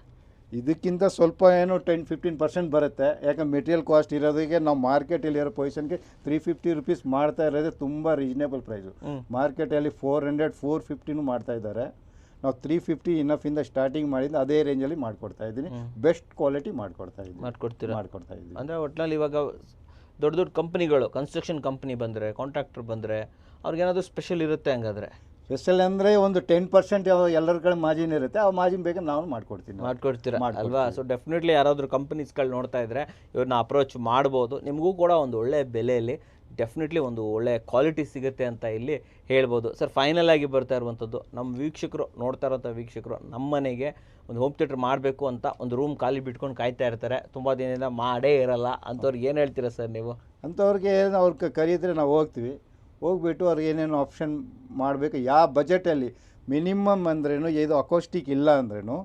ಇದಕ್ಕಿಂತ ಸ್ವಲ್ಪ ಏನೋ 10-15% ಬರುತ್ತೆ. ಯಾಕಂದ್ರೆ ಮೆಟೀರಿಯಲ್ ಕಾಸ್ಟ್ ಇರೋದಕ್ಕೆ ನಾವು ಮಾರ್ಕೆಟಲ್ಲಿ ಇರೋ ಪೊಸಿಷನ್ಗೆ 350 ರುಪೀಸ್ ಮಾಡ್ತಾ ಇರೋದೇ ತುಂಬ ರೀಸನೇಬಲ್ ಪ್ರೈಸು. ಮಾರ್ಕೆಟಲ್ಲಿ 400-450 ಮಾಡ್ತಾ ಇದ್ದಾರೆ. ನಾವು 350 ಇನಫಿಂದ ಸ್ಟಾರ್ಟಿಂಗ್ ಮಾಡಿದ್ದು ಅದೇ ರೇಂಜಲ್ಲಿ ಮಾಡ್ಕೊಡ್ತಾ ಇದ್ದೀನಿ. ಬೆಸ್ಟ್ ಕ್ವಾಲಿಟಿ ಮಾಡ್ಕೊಡ್ತಾ ಇದ್ದೀನಿ. ಅಂದರೆ ಒಟ್ಟಿನಲ್ಲಿ ಇವಾಗ ದೊಡ್ಡ ದೊಡ್ಡ ಕಂಪ್ನಿಗಳು, ಕನ್ಸ್ಟ್ರಕ್ಷನ್ ಕಂಪ್ನಿ ಬಂದರೆ, ಕಾಂಟ್ರಾಕ್ಟರ್ ಬಂದರೆ ಅವ್ರಿಗೇನಾದರೂ ಸ್ಪೆಷಲ್ ಇರುತ್ತೆ ಹಂಗಾದ್ರೆ? ಸ್ಪೆಷಲ್ ಅಂದರೆ ಒಂದು 10% ಎಲ್ಲರ ಕಡೆ ಮಾರ್ಜಿನ್ ಇರುತ್ತೆ, ಆ ಮಾರ್ಜಿನ್ ಬೇಕಾದ್ರೆ ನಾವು ಮಾಡ್ಕೊಡ್ತೀರಾ ಅಲ್ವಾ? ಸೊ ಡೆಫಿನೆಟ್ಲಿ ಯಾರಾದರೂ ಕಂಪನೀಸ್ಗಳು ನೋಡ್ತಾ ಇದ್ದರೆ ಇವ್ರನ್ನ ಅಪ್ರೋಚ್ ಮಾಡ್ಬೋದು. ನಿಮಗೂ ಕೂಡ ಒಂದು ಒಳ್ಳೆ ಬೆಲೆಯಲ್ಲಿ ಡೆಫಿನೆಟ್ಲಿ ಒಂದು ಒಳ್ಳೆ ಕ್ವಾಲಿಟಿ ಸಿಗುತ್ತೆ ಅಂತ ಇಲ್ಲಿ ಹೇಳ್ಬೋದು. ಸರ್, ಫೈನಲ್ ಆಗಿ ಬರ್ತಾ ಇರುವಂಥದ್ದು ನಮ್ಮ ವೀಕ್ಷಕರು, ನೋಡ್ತಾ ಇರೋಂಥ ವೀಕ್ಷಕರು ನಮ್ಮ ಮನೆಗೆ ಒಂದು ಹೋಮ್ ಥಿಯೇಟ್ರ್ ಮಾಡಬೇಕು ಅಂತ ಒಂದು ರೂಮ್ ಖಾಲಿ ಬಿಟ್ಕೊಂಡು ಕಾಯ್ತಾ ಇರ್ತಾರೆ, ತುಂಬ ದಿನದಿಂದ ಮಾಡೇ ಇರಲ್ಲ ಅಂಥವ್ರಿಗೆ ಏನು ಹೇಳ್ತೀರಾ ಸರ್ ನೀವು? ಅಂಥವ್ರಿಗೆ ಅವ್ರಿಗೆ ಕರೀತಾರೆ, ನಾವು ಹೋಗ್ಬಿಟ್ಟು ಅವ್ರಿಗೆ ಏನೇನು ಆಪ್ಷನ್ ಮಾಡಬೇಕು, ಯಾವ ಬಜೆಟಲ್ಲಿ ಮಿನಿಮಮ್ ಅಂದ್ರೇನು, ಇದು ಅಕೋಸ್ಟಿಕ್ ಇಲ್ಲ ಅಂದ್ರೇನು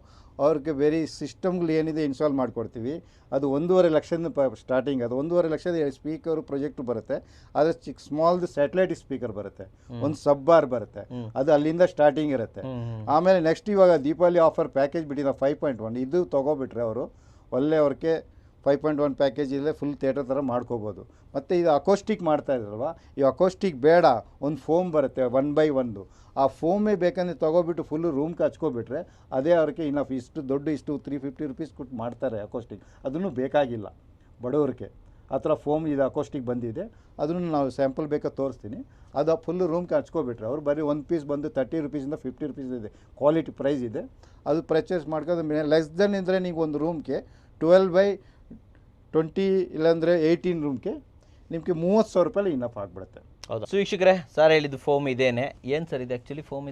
ಅವ್ರಿಗೆ ಬೇರೆ ಸಿಸ್ಟಮ್ಗಳು ಏನಿದೆ ಇನ್ಸ್ಟಾಲ್ ಮಾಡಿಕೊಡ್ತೀವಿ. ಅದು 1.5 ಲಕ್ಷದ ಸ್ಟಾರ್ಟಿಂಗ್. ಅದು 1.5 ಲಕ್ಷದ ಸ್ಪೀಕರು ಪ್ರೊಜೆಕ್ಟ್ ಬರುತ್ತೆ. ಅದು ಸ್ಮಾಲ್ದು ಸ್ಯಾಟಲೈಟ್ ಸ್ಪೀಕರ್ ಬರುತ್ತೆ, ಒಂದು ಸಬ್ ಬಾರ್ ಬರುತ್ತೆ, ಅದು ಅಲ್ಲಿಂದ ಸ್ಟಾರ್ಟಿಂಗ್ ಇರುತ್ತೆ. ಆಮೇಲೆ ನೆಕ್ಸ್ಟ್ ಇವಾಗ ದೀಪಾವಳಿ ಆಫರ್ ಪ್ಯಾಕೇಜ್ ಬಿಟ್ಟಿದ್ದ 5.1, ಇದು ತೊಗೊಬಿಟ್ರೆ ಅವರು ಒಳ್ಳೆ ಅವ್ರಿಗೆ 5.1 ಪ್ಯಾಕೇಜ್ ಇಲ್ಲೇ ಫುಲ್ ಥಿಯೇಟರ್ ಥರ ಮಾಡ್ಕೋಬೋದು. ಮತ್ತು ಇದು ಅಕೋಸ್ಟಿಕ್ ಮಾಡ್ತಾ ಇದ್ರಲ್ವ, ಈ ಅಕೋಸ್ಟಿಕ್ ಬೇಡ, ಒಂದು ಫೋಮ್ ಬರುತ್ತೆ 1x1, ಆ ಫೋಮೇ ಬೇಕಂದ್ರೆ ತೊಗೊಬಿಟ್ಟು ಫುಲ್ಲು ರೂಮ್ಗೆ ಹಚ್ಕೊಬಿಟ್ರೆ ಅದೇ ಅವ್ರಿಗೆ ಇನಫ್. ಇಷ್ಟು 350 ರುಪೀಸ್ ಕೊಟ್ಟು ಮಾಡ್ತಾರೆ ಅಕೋಸ್ಟಿಕ್, ಅದನ್ನು ಬೇಕಾಗಿಲ್ಲ ಬಡವ್ರಿಗೆ. ಆ ಥರ ಫೋಮ್ ಇದು ಅಕೋಸ್ಟಿಕ್ ಬಂದಿದೆ, ಅದನ್ನು ನಾವು ಸ್ಯಾಂಪಲ್ ಬೇಕಾದ ತೋರಿಸ್ತೀನಿ. ಅದು ಫುಲ್ಲು ರೂಮ್ಗೆ ಹಚ್ಕೊಬಿಟ್ರೆ ಅವ್ರು ಬರೀ ಒಂದು ಪೀಸ್ ಬಂದು 30 ರುಪೀಸಿಂದ 50 ರುಪೀಸ್ ಇದೆ, ಕ್ವಾಲಿಟಿ ಪ್ರೈಸ್ ಇದೆ. ಅದು ಪರ್ಚೇಸ್ ಮಾಡ್ಕೊಂಡು ಲೆಸ್ ದೆನ್ ಇದ್ದರೆ ನೀವು ಒಂದು ರೂಮ್ಗೆ 12x20 ಇಲ್ಲಾಂದರೆ 18 ರೂಮ್ಗೆ ನಿಮಗೆ 30,000 ರೂಪಾಯಿ ಇನಫ್ ಆಗಿಬಿಡುತ್ತೆ. ಹೌದಾ? ಸೊ ವೀಕ್ಷಕರೇ, ಸರ್ ಹೇಳಿದ್ದು ಫೋಮ್ ಇದೇನೆ. ಏನು ಸರ್ ಇದು ಆ್ಯಕ್ಚುಲಿ ಫೋಮ್?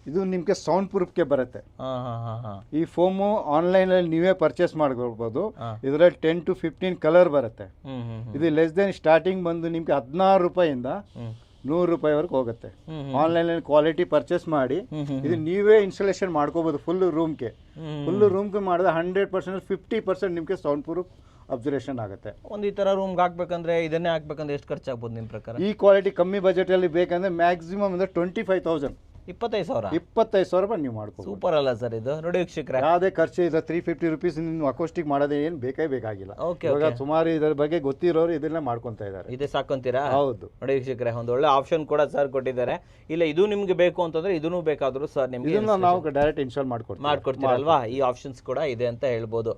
ಇದು ನಿಮಗೆ ಸೌಂಡ್ ಪ್ರೂಫ್ಗೆ ಬರುತ್ತೆ. ಈ ಫೋಮು ಆನ್ಲೈನಲ್ಲಿ ನೀವೇ ಪರ್ಚೇಸ್ ಮಾಡ್ಕೊಳ್ಬೋದು. ಇದರಲ್ಲಿ 10 to 15 ಕಲರ್ ಬರುತ್ತೆ. ಇದು ಲೆಸ್ ದೆನ್ ಸ್ಟಾರ್ಟಿಂಗ್ ಬಂದು ನಿಮಗೆ 16 ರೂಪಾಯಿಂದ 100 ರೂಪಾಯಿವರೆಗೆ ಹೋಗುತ್ತೆ. ಆನ್ಲೈನಲ್ಲಿ ಕ್ವಾಲಿಟಿ ಪರ್ಚೇಸ್ ಮಾಡಿ ಇದು ನೀವೇ ಇನ್ಸ್ಟಾಲೇಷನ್ ಮಾಡ್ಕೋಬೋದು. ಫುಲ್ ರೂಮ್ಗೆ ಮಾಡಿದ್ರೆ 100% 50% ನಿಮಗೆ ಸೌಂಡ್ ಪ್ರೂಫ್ ಅಬ್ಸರ್ವೇಷನ್ ಆಗುತ್ತೆ. ಒಂದು ಈ ಥರ ರೂಮ್ಗೆ ಹಾಕ್ಬೇಕಂದ್ರೆ, ಇದನ್ನೇ ಹಾಕ್ಬೇಕಂದ್ರೆ ಎಷ್ಟು ಖರ್ಚಾಗ್ಬೋದು ನಿಮ್ಮ ಪ್ರಕಾರ? ಈ ಕ್ವಾಲಿಟಿ ಕಮ್ಮಿ ಬಜೆಟಲ್ಲಿ ಬೇಕಂದ್ರೆ ಮ್ಯಾಕ್ಸಿಮಮ್ ಅಂದರೆ 25,000, 25,000 ರೂಪಾಯಿ ನೀವು ಮಾಡ್ಕೋ. ಸೂಪರ್ ಅಲ್ಲ ಸರ್ ಇದು? ನೋಡಿ ವೀಕ್ಷಕರೇ, ಯಾವುದೇ ಖರ್ಚು ಇಲ್ಲ. 350 ರುಪೀಸ್ ನೀವು ಅಕೋಸ್ಟಿಕ್ ಮಾಡೋದೇ ಏನು ಬೇಕಾಗಿಲ್ಲ. ಇವಾಗ ಸುಮಾರು ಇದರ ಬಗ್ಗೆ ಗೊತ್ತಿರೋರು ಇದನ್ನ ಮಾಡ್ಕೊತಾ ಇದ್ದಾರೆ. ಇದೇ ಸಾಕೊಂತೀರಾ? ಹೌದು. ನೋಡಿ ವೀಕ್ಷಕರೇ, ಒಂದು ಒಳ್ಳೆ ಆಪ್ಷನ್ ಕೂಡ ಸರ್ ಕೊಟ್ಟಿದ್ದಾರೆ. ಇಲ್ಲ ಇದು ನಿಮ್ಗೆ ಬೇಕು ಅಂತಂದ್ರೆ ಇದನ್ನು ಬೇಕಾದರೂ ಸರ್ ನಿಮ್ಗೆ ನಾವು ಡೈರೆಕ್ಟ್ ಇನ್ಸ್ಟಾಲ್ ಮಾಡ್ಕೊಡ್ತೀರಲ್ವಾ? ಈ ಆಪ್ಷನ್ಸ್ ಕೂಡ ಇದೆ ಅಂತ ಹೇಳ್ಬೋದು.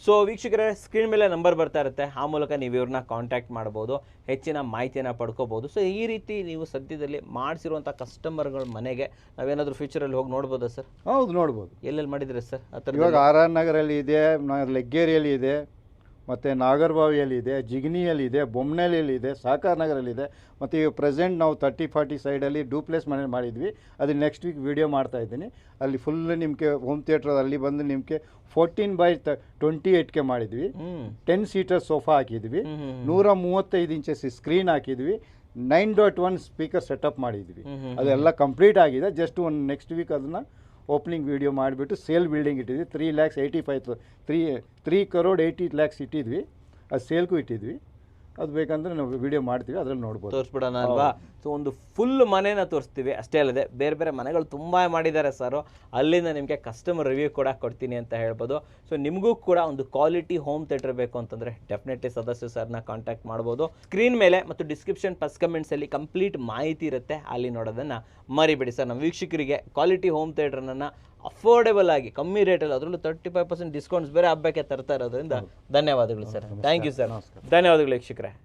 ಸೊ ವೀಕ್ಷಕರೇ, ಸ್ಕ್ರೀನ್ ಮೇಲೆ ನಂಬರ್ ಬರ್ತಾ ಇರುತ್ತೆ, ಆ ಮೂಲಕ ನೀವು ಇವ್ರನ್ನ ಕಾಂಟ್ಯಾಕ್ಟ್ ಮಾಡ್ಬೋದು, ಹೆಚ್ಚಿನ ಮಾಹಿತಿಯನ್ನು ಪಡ್ಕೋಬೋದು. ಸೊ ಈ ರೀತಿ ನೀವು ಸದ್ಯದಲ್ಲಿ ಮಾಡಿಸಿರುವಂಥ ಕಸ್ಟಮರ್ಗಳ ಮನೆಗೆ ನಾವೇನಾದರೂ ಫ್ಯೂಚರಲ್ಲಿ ಹೋಗಿ ನೋಡ್ಬೋದಾ ಸರ್? ಹೌದು, ನೋಡ್ಬೋದು. ಎಲ್ಲೆಲ್ಲಿ ಮಾಡಿದ್ರೆ ಸರ್? ಇವಾಗ RR ನಗರಲ್ಲಿ ಇದೆ, ಲೆಗ್ಗೇರಿಯಲ್ಲಿ ಇದೆ, ಮತ್ತು ನಾಗರಬಾವಿಯಲ್ಲಿ ಇದೆ, ಜಿಗನಿಯಲ್ಲಿ ಇದೆ, ಬೊಮ್ಮನಹಳ್ಳಿಯಲ್ಲಿ ಇದೆ, ಸಾಕಾರ ನಗರಲ್ಲಿದೆ. ಮತ್ತು ಈಗ ಪ್ರೆಸೆಂಟ್ ನಾವು 30-40 ಸೈಡಲ್ಲಿ ಡೂಪ್ಲೆಕ್ಸ್ ಮನೆ ಮಾಡಿದ್ವಿ. ಅದು ನೆಕ್ಸ್ಟ್ ವೀಕ್ ವಿಡಿಯೋ ಮಾಡ್ತಾ ಇದ್ದೀನಿ. ಅಲ್ಲಿ ಫುಲ್ ನಿಮಗೆ ಹೋಮ್ ಥಿಯೇಟ್ರ್ ಅಲ್ಲಿ ಬಂದು ನಿಮಗೆ 14x28ಗೆ ಮಾಡಿದ್ವಿ. 10 ಸೀಟರ್ ಸೋಫಾ ಹಾಕಿದ್ವಿ, 135 ಇಂಚಸ್ ಸ್ಕ್ರೀನ್ ಹಾಕಿದ್ವಿ, 9.1 ಸ್ಪೀಕರ್ ಸೆಟಪ್ ಮಾಡಿದ್ವಿ. ಅದೆಲ್ಲ ಕಂಪ್ಲೀಟ್ ಆಗಿದೆ. ಜಸ್ಟ್ ಒಂದು ನೆಕ್ಸ್ಟ್ ವೀಕ್ ಅದನ್ನು ಓಪನಿಂಗ್ ವಿಡಿಯೋ ಮಾಡಿಬಿಟ್ಟು ಸೇಲ್ ಬಿಲ್ಡಿಂಗ್ ಇಟ್ಟಿದ್ವಿ. 3 crore 80 lakhs ಇಟ್ಟಿದ್ವಿ. ಅದು ಸೇಲ್ಗೂ ಇಟ್ಟಿದ್ವಿ. ಅದು ಬೇಕಂದ್ರೆ ನಾವು ವಿಡಿಯೋ ಮಾಡ್ತೀವಿ, ಅದ್ರಲ್ಲಿ ನೋಡ್ಬೋದು. ತೋರಿಸ್ಬಿಡೋಣ ಅಲ್ವಾ? ಸೊ ಒಂದು ಫುಲ್ ಮನೇನ ತೋರಿಸ್ತೀವಿ. ಅಷ್ಟೇ ಅಲ್ಲದೆ ಬೇರೆ ಬೇರೆ ಮನೆಗಳು ತುಂಬ ಮಾಡಿದ್ದಾರೆ ಸರ್, ಅಲ್ಲಿಂದ ನಿಮಗೆ ಕಸ್ಟಮರ್ ರಿವ್ಯೂ ಕೂಡ ಕೊಡ್ತೀನಿ ಅಂತ ಹೇಳ್ಬೋದು. ಸೊ ನಿಮಗೂ ಕೂಡ ಒಂದು ಕ್ವಾಲಿಟಿ ಹೋಮ್ ಥಿಯೇಟರ್ ಬೇಕು ಅಂತಂದರೆ ಡೆಫಿನೆಟ್ಲಿ ಸದಸ್ಯ ಸರ್ನ ಕಾಂಟ್ಯಾಕ್ಟ್ ಮಾಡ್ಬೋದು. ಸ್ಕ್ರೀನ್ ಮೇಲೆ ಮತ್ತು ಡಿಸ್ಕ್ರಿಪ್ಷನ್ ಫಸ್ಟ್ ಕಮೆಂಟ್ಸಲ್ಲಿ ಕಂಪ್ಲೀಟ್ ಮಾಹಿತಿ ಇರುತ್ತೆ, ಅಲ್ಲಿ ನೋಡೋದನ್ನು ಮರಿಬೇಡಿ ಸರ್. ನಮ್ಮ ವೀಕ್ಷಕರಿಗೆ ಕ್ವಾಲಿಟಿ ಹೋಮ್ ಥಿಯೇಟರ್ನ ಅಫೋರ್ಡೆಬಲ್ ಆಗಿ ಕಮ್ಮಿ ರೇಟಲ್ಲಿ, ಅದರಲ್ಲೂ 35% ಡಿಸ್ಕೌಂಟ್ಸ್ ಬೇರೆ ಹಬ್ಬಕ್ಕೆ ತರ್ತಾ ಇರೋದ್ರಿಂದ ಧನ್ಯವಾದಗಳು ಸರ್. Thank you sir. ಧನ್ಯವಾದಗಳು ವೀಕ್ಷಕರೇ.